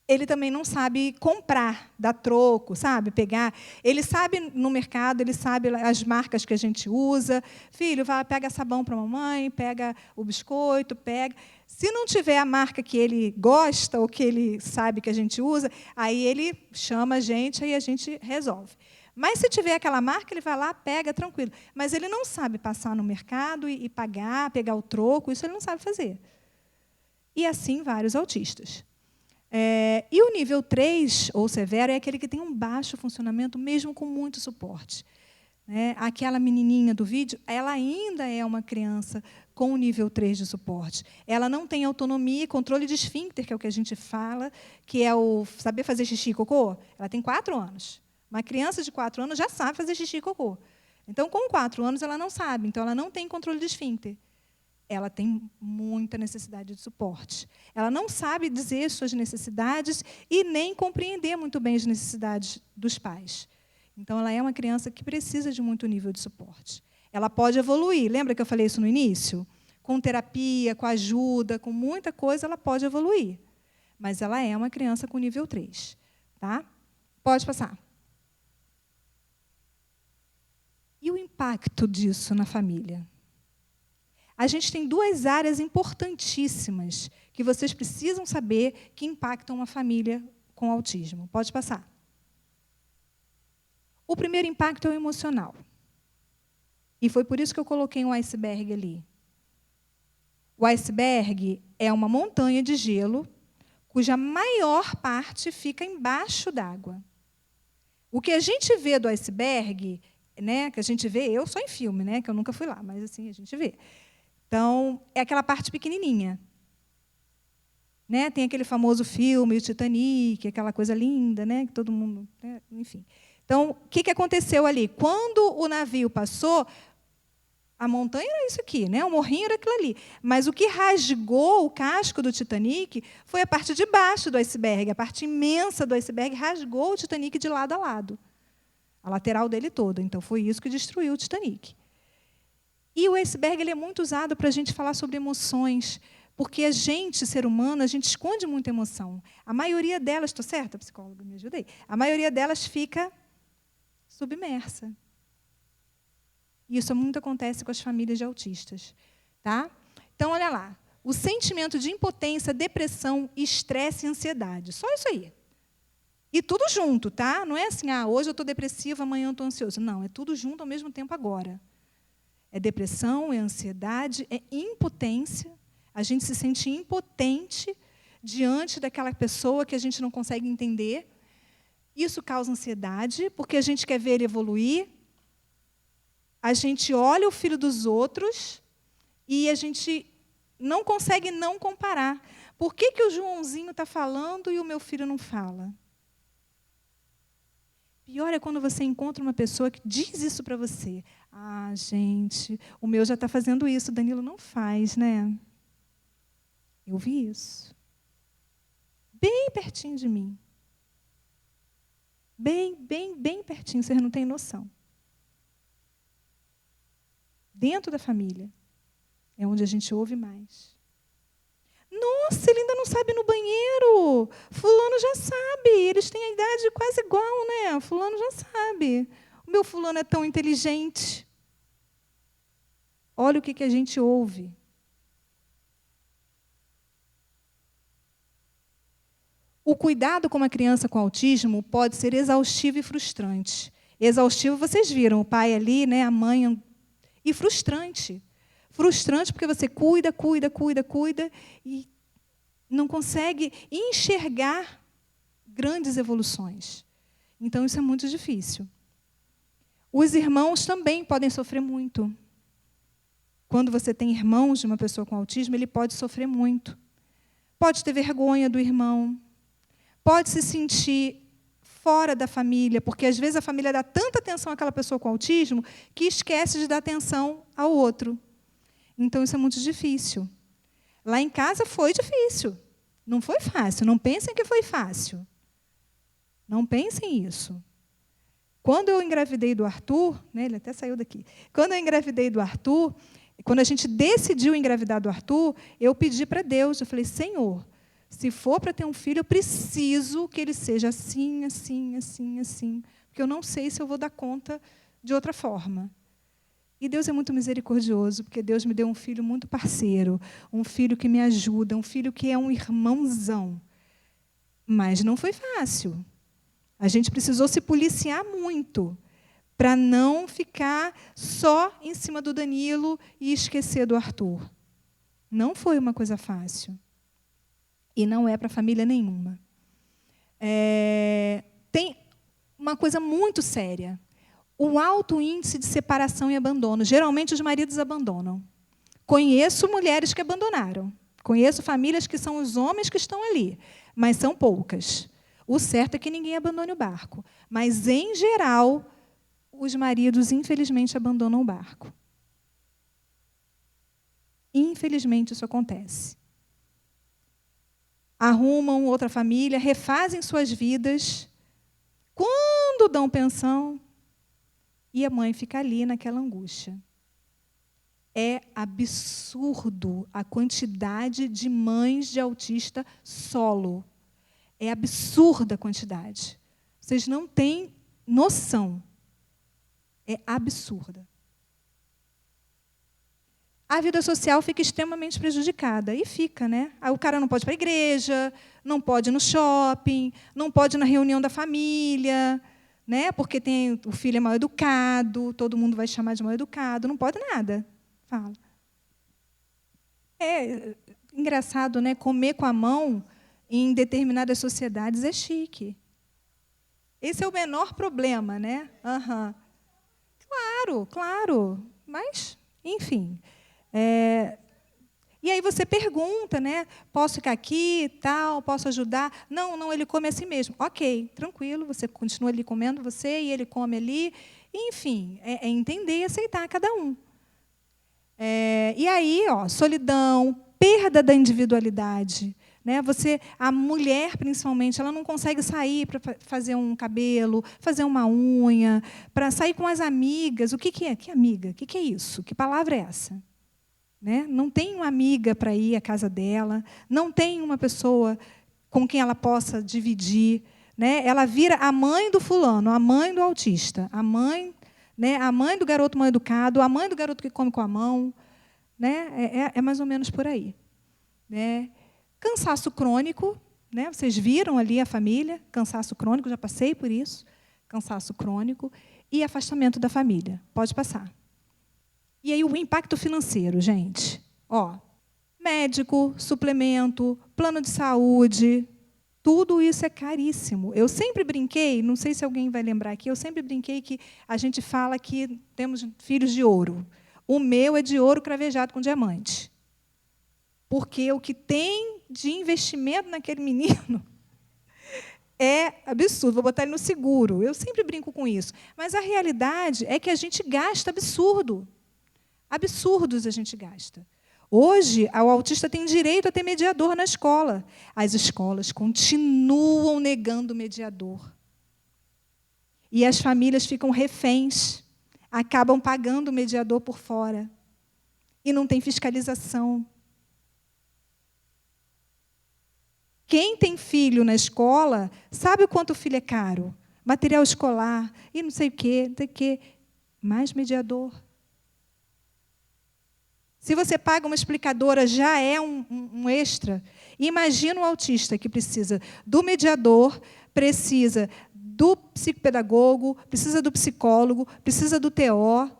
Ele também não sabe comprar, dar troco, sabe? Pegar. Ele sabe no mercado, ele sabe as marcas que a gente usa. Filho, vai, pega sabão para a mamãe, pega o biscoito, pega. Se não tiver a marca que ele gosta ou que ele sabe que a gente usa, aí ele chama a gente, aí a gente resolve. Mas se tiver aquela marca, ele vai lá, pega, tranquilo. Mas ele não sabe passar no mercado e pagar, pegar o troco, isso ele não sabe fazer. E assim vários autistas. E o nível 3, ou severo, é aquele que tem um baixo funcionamento, mesmo com muito suporte. Aquela menininha do vídeo, ela ainda é uma criança com o nível 3 de suporte. Ela não tem autonomia, controle de esfíncter, que é o que a gente fala, que é o saber fazer xixi e cocô. Ela tem 4 anos. Uma criança de 4 anos já sabe fazer xixi e cocô. Então, com 4 anos, ela não sabe. Então, ela não tem controle de esfíncter. Ela tem muita necessidade de suporte. Ela não sabe dizer suas necessidades e nem compreender muito bem as necessidades dos pais. Então, ela é uma criança que precisa de muito nível de suporte. Ela pode evoluir. Lembra que eu falei isso no início? Com terapia, com ajuda, com muita coisa, ela pode evoluir. Mas ela é uma criança com nível 3. Tá? Pode passar. E o impacto disso na família? A gente tem 2 áreas importantíssimas que vocês precisam saber que impactam uma família com autismo. Pode passar. O primeiro impacto é o emocional. E foi por isso que eu coloquei um iceberg ali. O iceberg é uma montanha de gelo cuja maior parte fica embaixo d'água. O que a gente vê do iceberg, que a gente vê, eu só em filme, que eu nunca fui lá, mas assim a gente vê. Então, é aquela parte pequenininha. Tem aquele famoso filme, o Titanic, aquela coisa linda, que todo mundo... enfim. Então, o que aconteceu ali? Quando o navio passou, a montanha era isso aqui, o morrinho era aquilo ali. Mas o que rasgou o casco do Titanic foi a parte de baixo do iceberg. A parte imensa do iceberg rasgou o Titanic de lado a lado. A lateral dele toda. Então, foi isso que destruiu o Titanic. E o iceberg ele é muito usado para a gente falar sobre emoções, porque a gente, ser humano, a gente esconde muita emoção. A maioria delas, estou certa, psicóloga, me ajuda aí? A maioria delas fica submersa. Isso muito acontece com as famílias de autistas. Tá? Então, olha lá. O sentimento de impotência, depressão, estresse e ansiedade. Só isso aí. E tudo junto, tá? Não é assim, hoje eu estou depressiva, amanhã eu estou ansioso. Não, é tudo junto ao mesmo tempo agora. É depressão, é ansiedade, é impotência. A gente se sente impotente diante daquela pessoa que a gente não consegue entender. Isso causa ansiedade, porque a gente quer ver ele evoluir. A gente olha o filho dos outros e a gente não consegue não comparar. Por que o Joãozinho está falando e o meu filho não fala? Pior é quando você encontra uma pessoa que diz isso para você. Gente, o meu já está fazendo isso, o Danilo não faz, né? Eu vi isso. bem pertinho de mim. Bem, bem, bem pertinho, vocês não têm noção. Dentro da família é onde a gente ouve mais. Nossa, ele ainda não sabe ir no banheiro. Fulano já sabe. Eles têm a idade quase igual, né? Fulano já sabe. O meu fulano é tão inteligente. Olha o que a gente ouve. O cuidado com uma criança com autismo pode ser exaustivo e frustrante. Exaustivo, vocês viram, o pai ali, né, a mãe. E frustrante. Frustrante porque você cuida e não consegue enxergar grandes evoluções. Então, isso é muito difícil. Os irmãos também podem sofrer muito. Quando você tem irmãos de uma pessoa com autismo, ele pode sofrer muito. Pode ter vergonha do irmão. Pode se sentir fora da família, porque, às vezes, a família dá tanta atenção àquela pessoa com autismo que esquece de dar atenção ao outro. Então, isso é muito difícil. Lá em casa foi difícil. Não foi fácil. Não pensem que foi fácil. Não pensem isso. Quando eu engravidei do Arthur, né, ele até saiu daqui. Quando eu engravidei do Arthur, quando a gente decidiu engravidar do Arthur, eu pedi para Deus, eu falei, Senhor, se for para ter um filho, eu preciso que ele seja assim, assim, assim, assim, porque eu não sei se eu vou dar conta de outra forma. E Deus é muito misericordioso, porque Deus me deu um filho muito parceiro, um filho que me ajuda, um filho que é um irmãozão. Mas não foi fácil. A gente precisou se policiar muito para não ficar só em cima do Danilo e esquecer do Arthur. Não foi uma coisa fácil. E não é para família nenhuma. Tem uma coisa muito séria. O alto índice de separação e abandono. Geralmente, os maridos abandonam. Conheço mulheres que abandonaram. Conheço famílias que são os homens que estão ali, mas são poucas. O certo é que ninguém abandone o barco. Mas, em geral, os maridos, infelizmente, abandonam o barco. Infelizmente, isso acontece. Arrumam outra família, refazem suas vidas. Quando dão pensão, e a mãe fica ali naquela angústia. É absurdo a quantidade de mães de autista solo. É absurda a quantidade. Vocês não têm noção. É absurda. A vida social fica extremamente prejudicada. E fica, né? Aí o cara não pode ir para a igreja, não pode ir no shopping, não pode ir na reunião da família, né? Porque o filho é mal educado, todo mundo vai chamar de mal educado, não pode nada. Fala. É engraçado, né? Comer com a mão em determinadas sociedades é chique. Esse é o menor problema, né? Uhum. Claro. Mas, enfim. E aí você pergunta, né? Posso ficar aqui, tal, posso ajudar? Não, ele come assim mesmo. Ok, tranquilo, você continua ali comendo você e ele come ali. Enfim, é entender e aceitar cada um. E aí, solidão, perda da individualidade. Né? A mulher, principalmente, ela não consegue sair para fazer um cabelo, fazer uma unha, para sair com as amigas. O que é? Que amiga? O que é isso? Que palavra é essa? Né? Não tem uma amiga para ir à casa dela, não tem uma pessoa com quem ela possa dividir. Né? Ela vira a mãe do fulano, a mãe do autista, a mãe do garoto mal educado, a mãe do garoto que come com a mão. Né? É mais ou menos por aí. Né? Cansaço crônico, né? Vocês viram ali a família, cansaço crônico, já passei por isso, cansaço crônico, e afastamento da família. Pode passar. E aí o impacto financeiro, gente. Médico, suplemento, plano de saúde, tudo isso é caríssimo. Eu sempre brinquei, não sei se alguém vai lembrar aqui, eu sempre brinquei que a gente fala que temos filhos de ouro. O meu é de ouro cravejado com diamante. Porque o que tem de investimento naquele menino é absurdo. Vou botar ele no seguro. Eu sempre brinco com isso. Mas a realidade é que a gente gasta absurdo. Absurdos a gente gasta. Hoje, o autista tem direito a ter mediador na escola. As escolas continuam negando mediador. E as famílias ficam reféns, acabam pagando o mediador por fora. E não tem fiscalização. Quem tem filho na escola sabe o quanto o filho é caro. Material escolar, e não sei o quê, não sei o quê. Mais mediador. Se você paga uma explicadora, já é um extra. Imagina o autista que precisa do mediador, precisa do psicopedagogo, precisa do psicólogo, precisa do TO.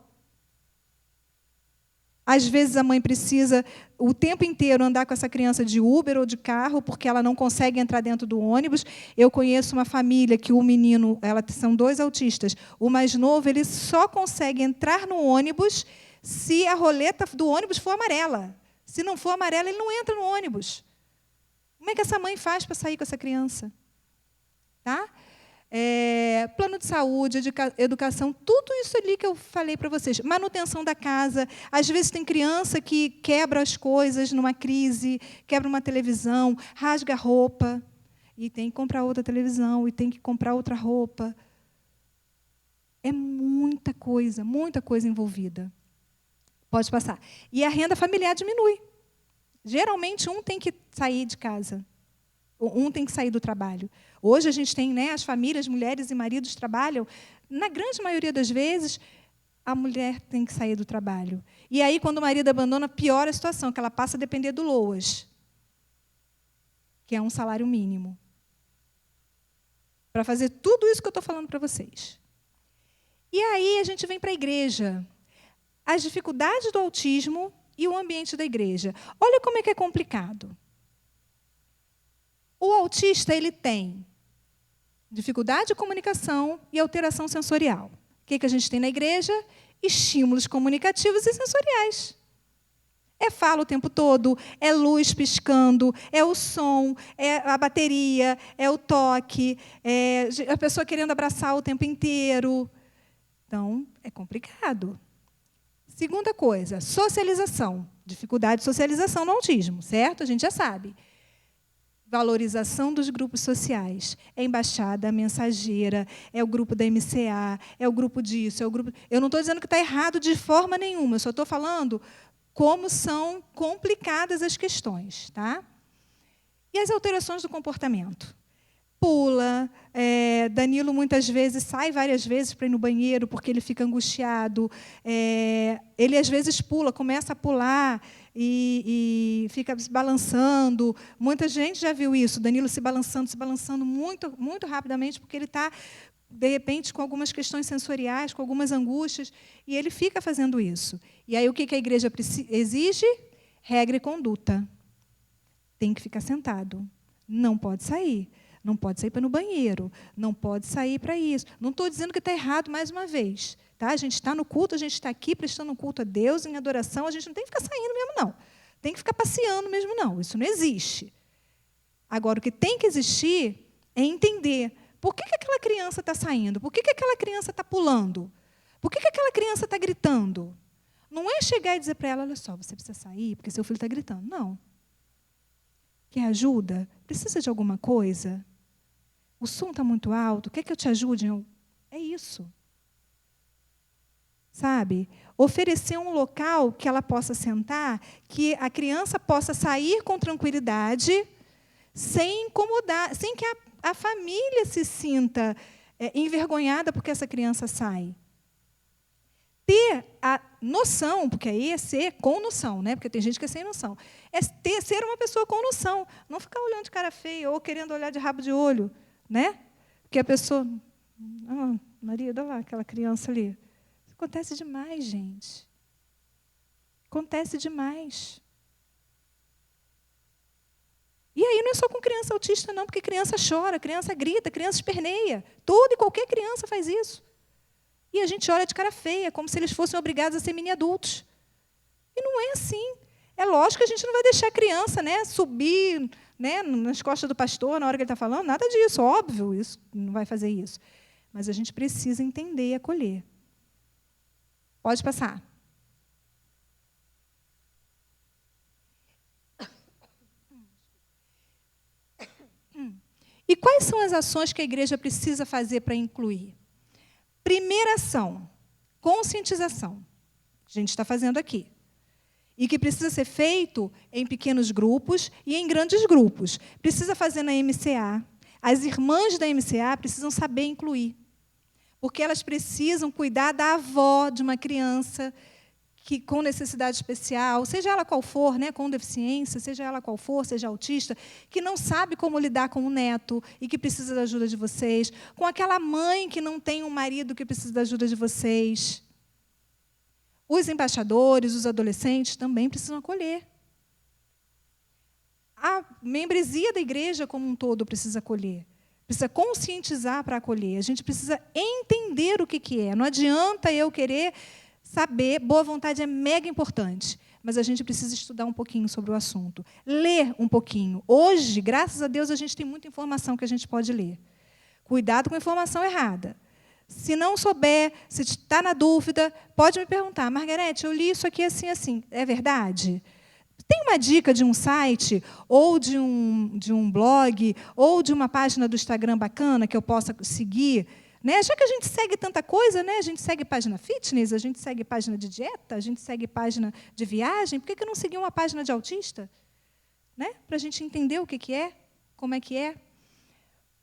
Às vezes a mãe precisa o tempo inteiro andar com essa criança de Uber ou de carro, porque ela não consegue entrar dentro do ônibus. Eu conheço uma família que o menino, são 2 autistas. O mais novo, ele só consegue entrar no ônibus se a roleta do ônibus for amarela. Se não for amarela, ele não entra no ônibus. Como é que essa mãe faz para sair com essa criança? Tá? Plano de saúde, educação, tudo isso ali que eu falei para vocês. Manutenção da casa. Às vezes tem criança que quebra as coisas numa crise, quebra uma televisão, rasga a roupa, e tem que comprar outra televisão, e tem que comprar outra roupa. É muita coisa envolvida. Pode passar. E a renda familiar diminui. Geralmente, um tem que sair de casa. Um tem que sair do trabalho. Hoje a gente tem, as famílias, mulheres e maridos trabalham. Na grande maioria das vezes, a mulher tem que sair do trabalho. E aí, quando o marido abandona, piora a situação, que ela passa a depender do LOAS, que é um salário mínimo, para fazer tudo isso que eu estou falando para vocês. E aí a gente vem para a igreja. As dificuldades do autismo e o ambiente da igreja. Olha como é que é complicado. O autista, ele tem dificuldade de comunicação e alteração sensorial. O que a gente tem na igreja? Estímulos comunicativos e sensoriais. É fala o tempo todo, é luz piscando, é o som, é a bateria, é o toque, é a pessoa querendo abraçar o tempo inteiro. Então, é complicado. Segunda coisa, socialização. Dificuldade de socialização no autismo, certo? A gente já sabe. Valorização dos grupos sociais. É a embaixada, a mensageira, é o grupo da MCA, é o grupo disso, é o grupo... Eu não estou dizendo que está errado de forma nenhuma, eu só estou falando como são complicadas as questões. Tá? E as alterações do comportamento? Pula, Danilo muitas vezes sai várias vezes para ir no banheiro porque ele fica angustiado, ele às vezes pula, começa a pular e fica se balançando. Muita gente já viu isso, Danilo se balançando muito, muito rapidamente, porque ele está, de repente, com algumas questões sensoriais, com algumas angústias, e ele fica fazendo isso. E aí o que a igreja exige? Regra e conduta. Tem que ficar sentado, não pode sair. Não pode sair para ir no banheiro, não pode sair para isso. Não estou dizendo que está errado mais uma vez. Tá? A gente está no culto, a gente está aqui prestando um culto a Deus, em adoração, a gente não tem que ficar saindo mesmo, não. Tem que ficar passeando mesmo, não. Isso não existe. Agora, o que tem que existir é entender por que aquela criança está saindo, por que aquela criança está pulando, por que aquela criança está gritando. Não é chegar e dizer para ela, olha só, você precisa sair porque seu filho está gritando. Não. Quer ajuda? Precisa de alguma coisa? O som está muito alto, quer que eu te ajude? É isso. Sabe? Oferecer um local que ela possa sentar, que a criança possa sair com tranquilidade, sem incomodar, sem que a família se sinta envergonhada porque essa criança sai. Ter a noção, porque aí é ser com noção, né? Porque tem gente que é sem noção. É ser uma pessoa com noção, não ficar olhando de cara feia ou querendo olhar de rabo de olho. Né? Porque a pessoa... Maria, dá lá aquela criança ali. Isso acontece demais, gente. Acontece demais. E aí não é só com criança autista, não, porque criança chora, criança grita, criança esperneia. Toda e qualquer criança faz isso. E a gente olha de cara feia, como se eles fossem obrigados a ser mini-adultos. E não é assim. É lógico que a gente não vai deixar a criança, subir, nas costas do pastor na hora que ele está falando, nada disso, óbvio, isso não vai fazer isso. Mas a gente precisa entender e acolher. Pode passar. E quais são as ações que a igreja precisa fazer para incluir? Primeira ação, conscientização. A gente está fazendo aqui. E que precisa ser feito em pequenos grupos e em grandes grupos. Precisa fazer na MCA. As irmãs da MCA precisam saber incluir. Porque elas precisam cuidar da avó de uma criança que, com necessidade especial, seja ela qual for, né, com deficiência, seja ela qual for, seja autista, que não sabe como lidar com o neto e que precisa da ajuda de vocês, com aquela mãe que não tem um marido que precisa da ajuda de vocês. Os embaixadores, os adolescentes também precisam acolher. A membresia da igreja como um todo precisa acolher. Precisa conscientizar para acolher. A gente precisa entender o que é. Não adianta eu querer saber, boa vontade é mega importante, mas a gente precisa estudar um pouquinho sobre o assunto. Ler um pouquinho. Hoje, graças a Deus, a gente tem muita informação que a gente pode ler. Cuidado com a informação errada. Se não souber, se está na dúvida, pode me perguntar, Margarete, eu li isso aqui assim, assim. É verdade? Tem uma dica de um site, ou de um blog, ou de uma página do Instagram bacana que eu possa seguir? Né? Já que a gente segue tanta coisa, né? A gente segue página fitness, a gente segue página de dieta, a gente segue página de viagem, por que eu não segui uma página de autista? Né? Para a gente entender o que é, como é que é.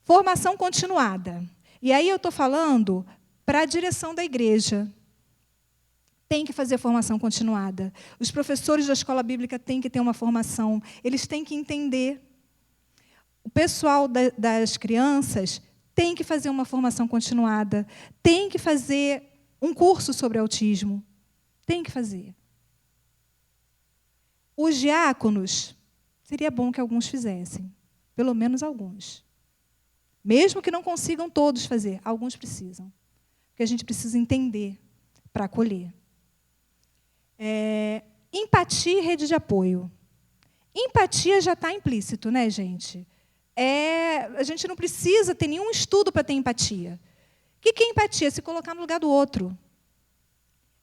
Formação continuada. E aí eu estou falando para a direção da igreja. Tem que fazer formação continuada. Os professores da escola bíblica têm que ter uma formação. Eles têm que entender. O pessoal das crianças tem que fazer uma formação continuada. Tem que fazer um curso sobre autismo. Tem que fazer. Os diáconos, seria bom que alguns fizessem. Pelo menos alguns. Mesmo que não consigam todos fazer, alguns precisam. Porque a gente precisa entender para acolher. Empatia e rede de apoio. Empatia já está implícito, né, gente? A gente não precisa ter nenhum estudo para ter empatia. O que é empatia? Se colocar no lugar do outro.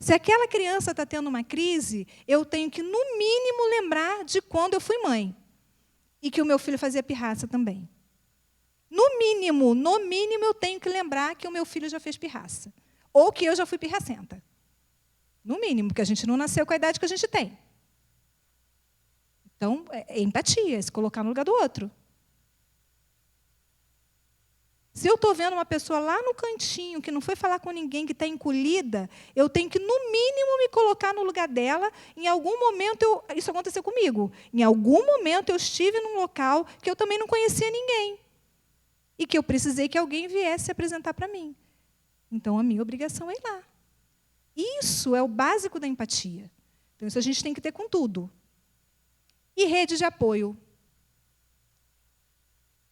Se aquela criança está tendo uma crise, eu tenho que, no mínimo, lembrar de quando eu fui mãe. E que o meu filho fazia pirraça também. No mínimo, eu tenho que lembrar que o meu filho já fez pirraça. Ou que eu já fui pirracenta. No mínimo, porque a gente não nasceu com a idade que a gente tem. Então, é empatia, é se colocar no lugar do outro. Se eu estou vendo uma pessoa lá no cantinho, que não foi falar com ninguém, que está encolhida, eu tenho que, no mínimo, me colocar no lugar dela. Em algum momento, isso aconteceu comigo. Em algum momento, eu estive num local que eu também não conhecia ninguém. E que eu precisei que alguém viesse se apresentar para mim. Então, a minha obrigação é ir lá. Isso é o básico da empatia. Então, isso a gente tem que ter com tudo. E rede de apoio.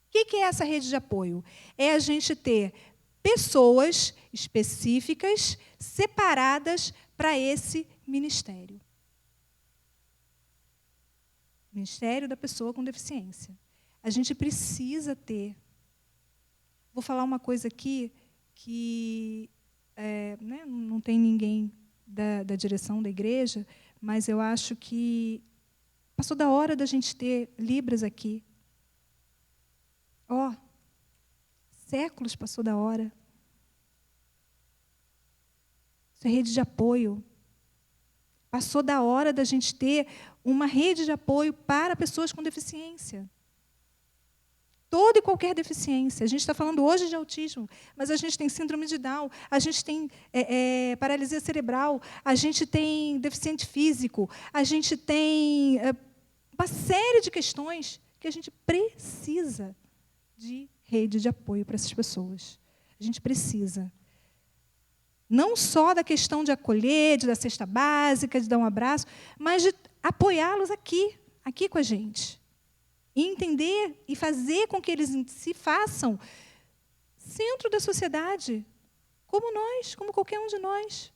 O que é essa rede de apoio? É a gente ter pessoas específicas, separadas para esse ministério. Ministério da pessoa com deficiência. A gente precisa ter. Vou falar uma coisa aqui que né, não tem ninguém da direção da igreja, mas eu acho que passou da hora da gente ter Libras aqui. Séculos passou da hora. Isso é rede de apoio. Passou da hora da gente ter uma rede de apoio para pessoas com deficiência. Toda e qualquer deficiência. A gente está falando hoje de autismo, mas a gente tem síndrome de Down, a gente tem paralisia cerebral, a gente tem deficiente físico, a gente tem uma série de questões que a gente precisa de rede de apoio para essas pessoas. A gente precisa. Não só da questão de acolher, de dar cesta básica, de dar um abraço, mas de apoiá-los aqui com a gente. E entender e fazer com que eles se façam centro da sociedade, como nós, como qualquer um de nós.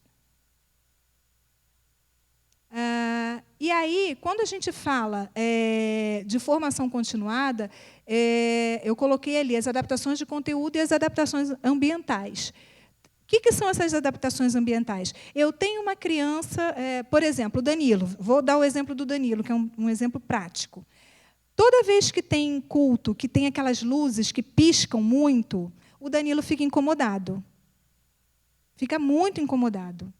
E aí, quando a gente fala de formação continuada, eu coloquei ali as adaptações de conteúdo e as adaptações ambientais. O que são essas adaptações ambientais? Eu tenho uma criança, por exemplo, o Danilo. Vou dar o exemplo do Danilo, que é um exemplo prático. Toda vez que tem culto, que tem aquelas luzes que piscam muito, o Danilo fica incomodado. Fica muito incomodado.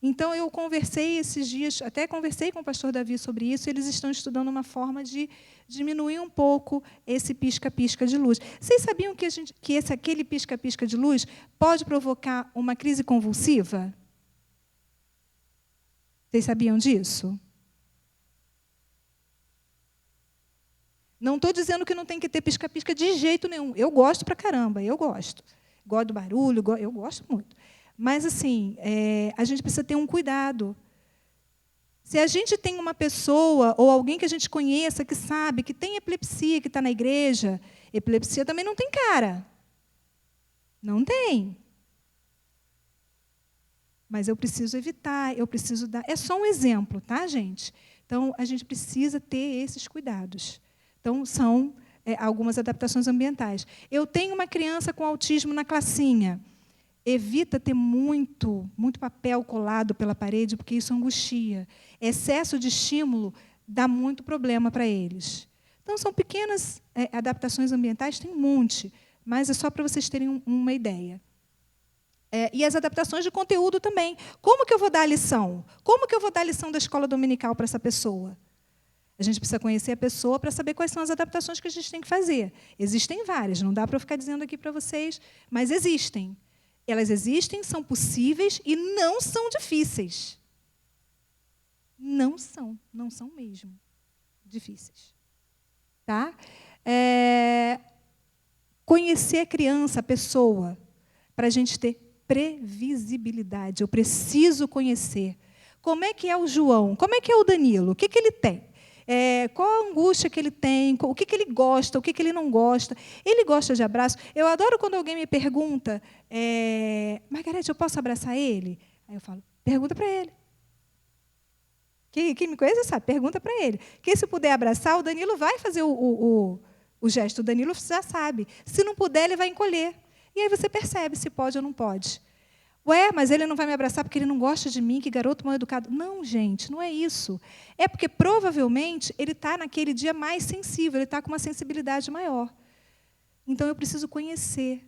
Então, eu conversei esses dias, até conversei com o pastor Davi sobre isso, eles estão estudando uma forma de diminuir um pouco esse pisca-pisca de luz. Vocês sabiam que aquele pisca-pisca de luz pode provocar uma crise convulsiva? Vocês sabiam disso? Não estou dizendo que não tem que ter pisca-pisca de jeito nenhum. Eu gosto pra caramba, eu gosto. Gosto do barulho, eu gosto muito. Mas, assim, a gente precisa ter um cuidado. Se a gente tem uma pessoa ou alguém que a gente conheça, que sabe, que tem epilepsia, que está na igreja, epilepsia também não tem cara. Não tem. Mas eu preciso evitar, eu preciso dar... É só um exemplo, tá, gente? Então, a gente precisa ter esses cuidados. Então, são algumas adaptações ambientais. Eu tenho uma criança com autismo na classinha. Evita ter muito papel colado pela parede, porque isso angustia. Excesso de estímulo dá muito problema para eles. Então, são pequenas adaptações ambientais, tem um monte, mas é só para vocês terem uma ideia. E as adaptações de conteúdo também. Como que eu vou dar a lição? Como que eu vou dar a lição da escola dominical para essa pessoa? A gente precisa conhecer a pessoa para saber quais são as adaptações que a gente tem que fazer. Existem várias, não dá para eu ficar dizendo aqui para vocês, mas existem. Elas existem, são possíveis e não são difíceis. Não são mesmo difíceis. Tá? Conhecer a criança, a pessoa, para a gente ter previsibilidade. Eu preciso conhecer. Como é que é o João? Como é que é o Danilo? O que ele tem? Qual a angústia que ele tem? O que ele gosta? O que ele não gosta? Ele gosta de abraço? Eu adoro quando alguém me pergunta, Margarete, eu posso abraçar ele? Aí eu falo, pergunta para ele. Quem me conhece sabe, pergunta para ele. Que se puder abraçar, o Danilo vai fazer o gesto. O Danilo já sabe. Se não puder, ele vai encolher. E aí você percebe se pode ou não pode. Ué, mas ele não vai me abraçar porque ele não gosta de mim, que garoto mal educado. Não, gente, não é isso. É porque, provavelmente, ele está naquele dia mais sensível, ele está com uma sensibilidade maior. Então, eu preciso conhecer.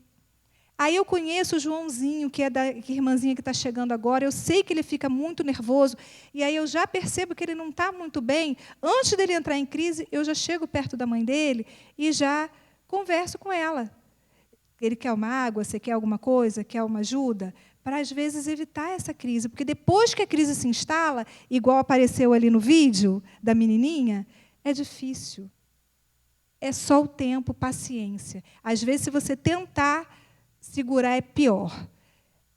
Aí eu conheço o Joãozinho, que é da irmãzinha que está chegando agora, eu sei que ele fica muito nervoso, e aí eu já percebo que ele não está muito bem. Antes dele entrar em crise, eu já chego perto da mãe dele e já converso com ela. Ele quer uma água, você quer alguma coisa, quer uma ajuda? Para, às vezes, evitar essa crise. Porque depois que a crise se instala, igual apareceu ali no vídeo da menininha, é difícil. É só o tempo, paciência. Às vezes, se você tentar segurar, é pior.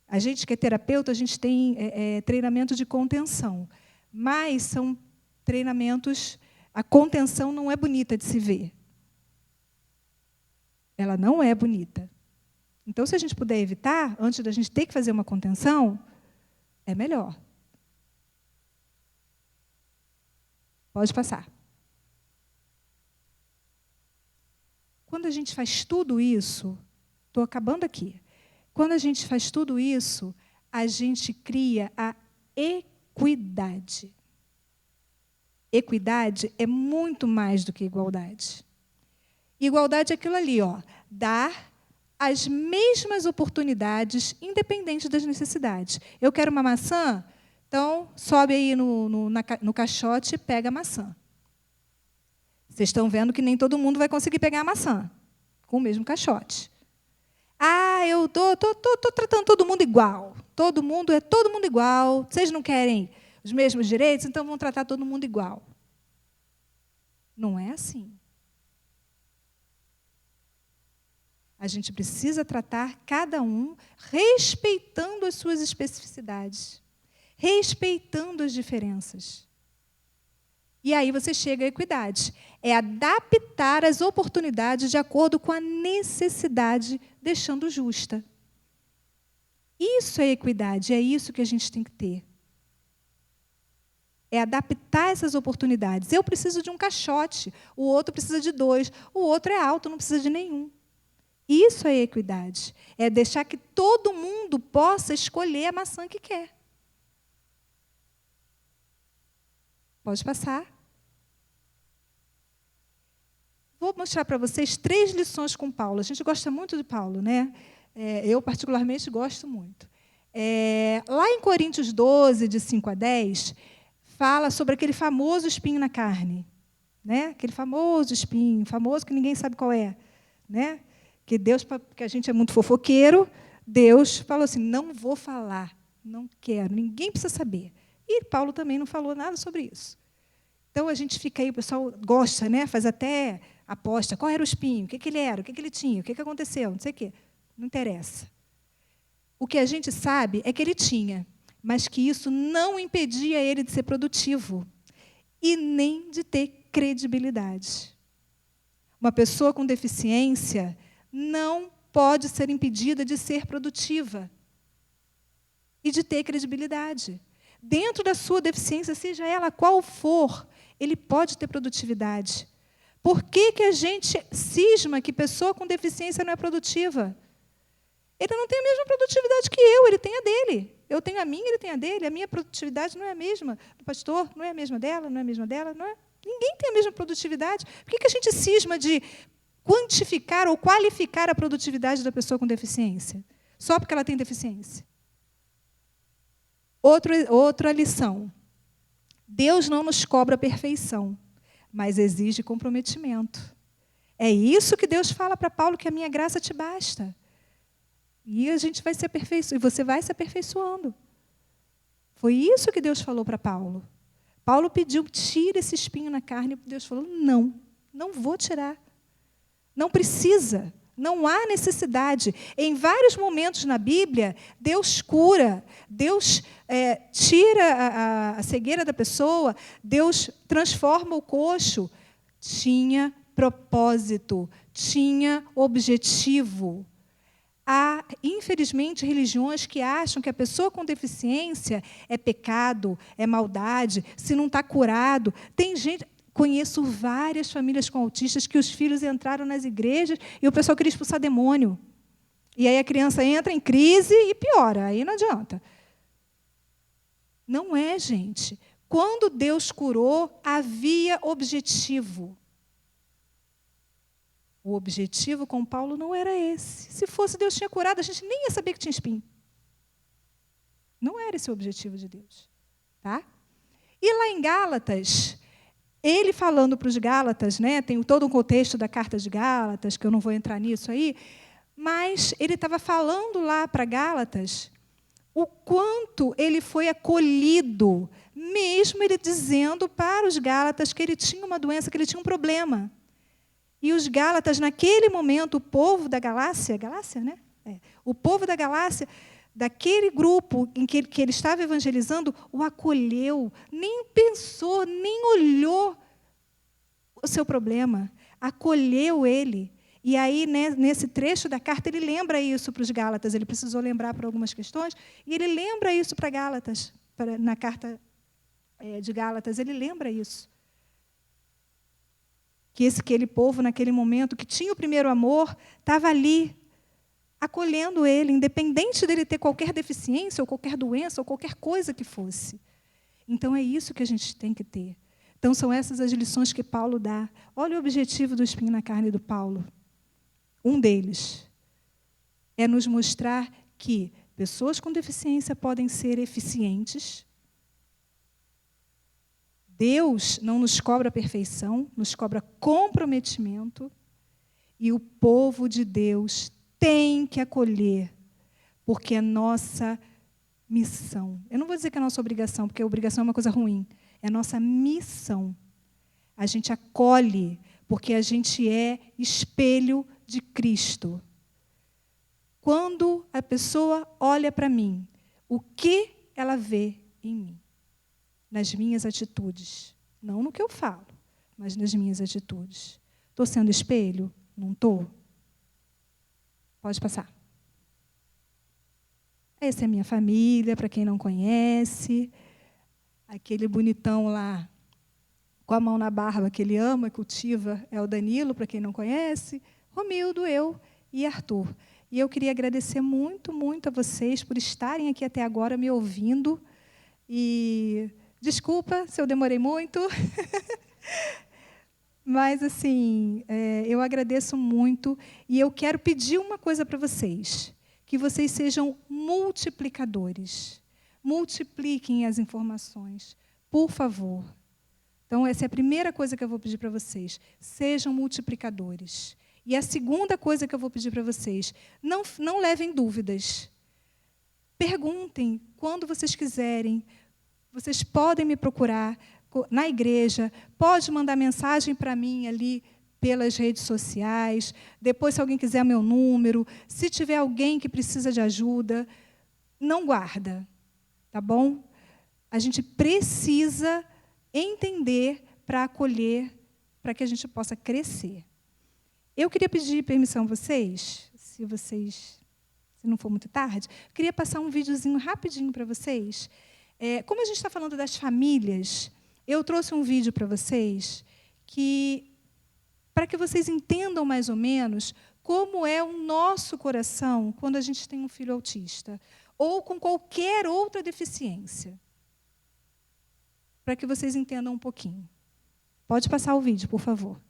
A gente que é terapeuta, a gente tem treinamento de contenção. Mas são treinamentos... A contenção não é bonita de se ver. Ela não é bonita. Então, se a gente puder evitar, antes da gente ter que fazer uma contenção, é melhor. Pode passar. Quando a gente faz tudo isso, estou acabando aqui. Quando a gente faz tudo isso, a gente cria a equidade. Equidade é muito mais do que igualdade. Igualdade é aquilo ali, ó, dar as mesmas oportunidades, independente das necessidades. Eu quero uma maçã, então sobe aí no caixote e pega a maçã. Vocês estão vendo que nem todo mundo vai conseguir pegar a maçã com o mesmo caixote. Eu tô tratando todo mundo igual. Todo mundo igual. Vocês não querem os mesmos direitos, então vão tratar todo mundo igual. Não é assim. A gente precisa tratar cada um respeitando as suas especificidades, respeitando as diferenças. E aí você chega à equidade. É adaptar as oportunidades de acordo com a necessidade, deixando justa. Isso é equidade, é isso que a gente tem que ter. É adaptar essas oportunidades. Eu preciso de um caixote, o outro precisa de 2, o outro é alto, não precisa de nenhum. Isso é equidade. É deixar que todo mundo possa escolher a maçã que quer. Pode passar. mostrar para vocês 3 lições com Paulo. A gente gosta muito de Paulo, né? Eu, particularmente, gosto muito. Lá em Coríntios 12, de 5 a 10, fala sobre aquele famoso espinho na carne. Né? Aquele famoso espinho, famoso que ninguém sabe qual é. Né? Que Deus, porque a gente é muito fofoqueiro, Deus falou assim, não vou falar, não quero, ninguém precisa saber. E Paulo também não falou nada sobre isso. Então, a gente fica aí, o pessoal gosta, né? Faz até aposta. Qual era o espinho? O que ele era? O que ele tinha? O que aconteceu? Não sei o quê. Não interessa. O que a gente sabe é que ele tinha, mas que isso não impedia ele de ser produtivo e nem de ter credibilidade. Uma pessoa com deficiência não pode ser impedida de ser produtiva e de ter credibilidade. Dentro da sua deficiência, seja ela qual for, ele pode ter produtividade. Por que a gente cisma que pessoa com deficiência não é produtiva? Ele não tem a mesma produtividade que eu, ele tem a dele. Eu tenho a minha, ele tem a dele. A minha produtividade não é a mesma do pastor, não é a mesma dela, não é a mesma dela. Não é. Ninguém tem a mesma produtividade. Por que a gente cisma de quantificar ou qualificar a produtividade da pessoa com deficiência? Só porque ela tem deficiência. Outra lição. Deus não nos cobra perfeição, mas exige comprometimento. É isso que Deus fala para Paulo, que a minha graça te basta. E a gente vai se aperfeiçoando, e você vai se aperfeiçoando. Foi isso que Deus falou para Paulo. Paulo pediu, tira esse espinho na carne, e Deus falou, não vou tirar. Não precisa, não há necessidade. Em vários momentos na Bíblia, Deus cura, Deus tira a cegueira da pessoa, Deus transforma o coxo. Tinha propósito, tinha objetivo. Há, infelizmente, religiões que acham que a pessoa com deficiência é pecado, é maldade, se não está curado. Tem gente... Conheço várias famílias com autistas que os filhos entraram nas igrejas e o pessoal queria expulsar demônio. E aí a criança entra em crise e piora, aí não adianta. Não é, gente. Quando Deus curou, havia objetivo. O objetivo com Paulo não era esse. Se fosse Deus tinha curado, a gente nem ia saber que tinha espinho. Não era esse o objetivo de Deus. Tá? E lá em Gálatas, ele falando para os Gálatas, né, tem todo um contexto da carta de Gálatas, que eu não vou entrar nisso aí, mas ele estava falando lá para Gálatas o quanto ele foi acolhido, mesmo ele dizendo para os Gálatas que ele tinha uma doença, que ele tinha um problema. E os Gálatas, naquele momento, o povo da Galácia, né? O povo da Galácia, daquele grupo em que ele estava evangelizando, o acolheu, nem pensou, nem olhou o seu problema, acolheu ele. E aí, né, nesse trecho da carta, ele lembra isso para os Gálatas, ele precisou lembrar por algumas questões, e ele lembra isso para Gálatas, na carta de Gálatas, ele lembra isso. Que aquele povo, naquele momento, que tinha o primeiro amor, estava ali, acolhendo ele, independente dele ter qualquer deficiência, ou qualquer doença, ou qualquer coisa que fosse. Então, é isso que a gente tem que ter. Então, são essas as lições que Paulo dá. Olha o objetivo do espinho na carne do Paulo. Um deles é nos mostrar que pessoas com deficiência podem ser eficientes. Deus não nos cobra perfeição, nos cobra comprometimento, e o povo de Deus tem que acolher, porque é nossa missão. Eu não vou dizer que é nossa obrigação, porque a obrigação é uma coisa ruim. É nossa missão. A gente acolhe, porque a gente é espelho de Cristo. Quando a pessoa olha para mim, o que ela vê em mim? Nas minhas atitudes. Não no que eu falo, mas nas minhas atitudes. Estou sendo espelho? Não estou? Pode passar. Essa é a minha família, para quem não conhece. Aquele bonitão lá, com a mão na barba, que ele ama, cultiva, é o Danilo, para quem não conhece. Romildo, eu e Arthur. E eu queria agradecer muito, muito a vocês por estarem aqui até agora me ouvindo. E... desculpa se eu demorei muito, Mas, assim, eu agradeço muito e eu quero pedir uma coisa para vocês, que vocês sejam multiplicadores. Multipliquem as informações, por favor. Então, essa é a primeira coisa que eu vou pedir para vocês. Sejam multiplicadores. E a segunda coisa que eu vou pedir para vocês, não levem dúvidas. Perguntem quando vocês quiserem. Vocês podem me procurar na igreja, pode mandar mensagem para mim ali pelas redes sociais. Depois, se alguém quiser meu número, se tiver alguém que precisa de ajuda, não guarda, tá bom? A gente precisa entender para acolher, para que a gente possa crescer. Eu queria pedir permissão a vocês, se não for muito tarde, queria passar um videozinho rapidinho para vocês. Como a gente está falando das famílias, eu trouxe um vídeo para vocês para que vocês entendam mais ou menos como é o nosso coração quando a gente tem um filho autista ou com qualquer outra deficiência. Para que vocês entendam um pouquinho. Pode passar o vídeo, por favor.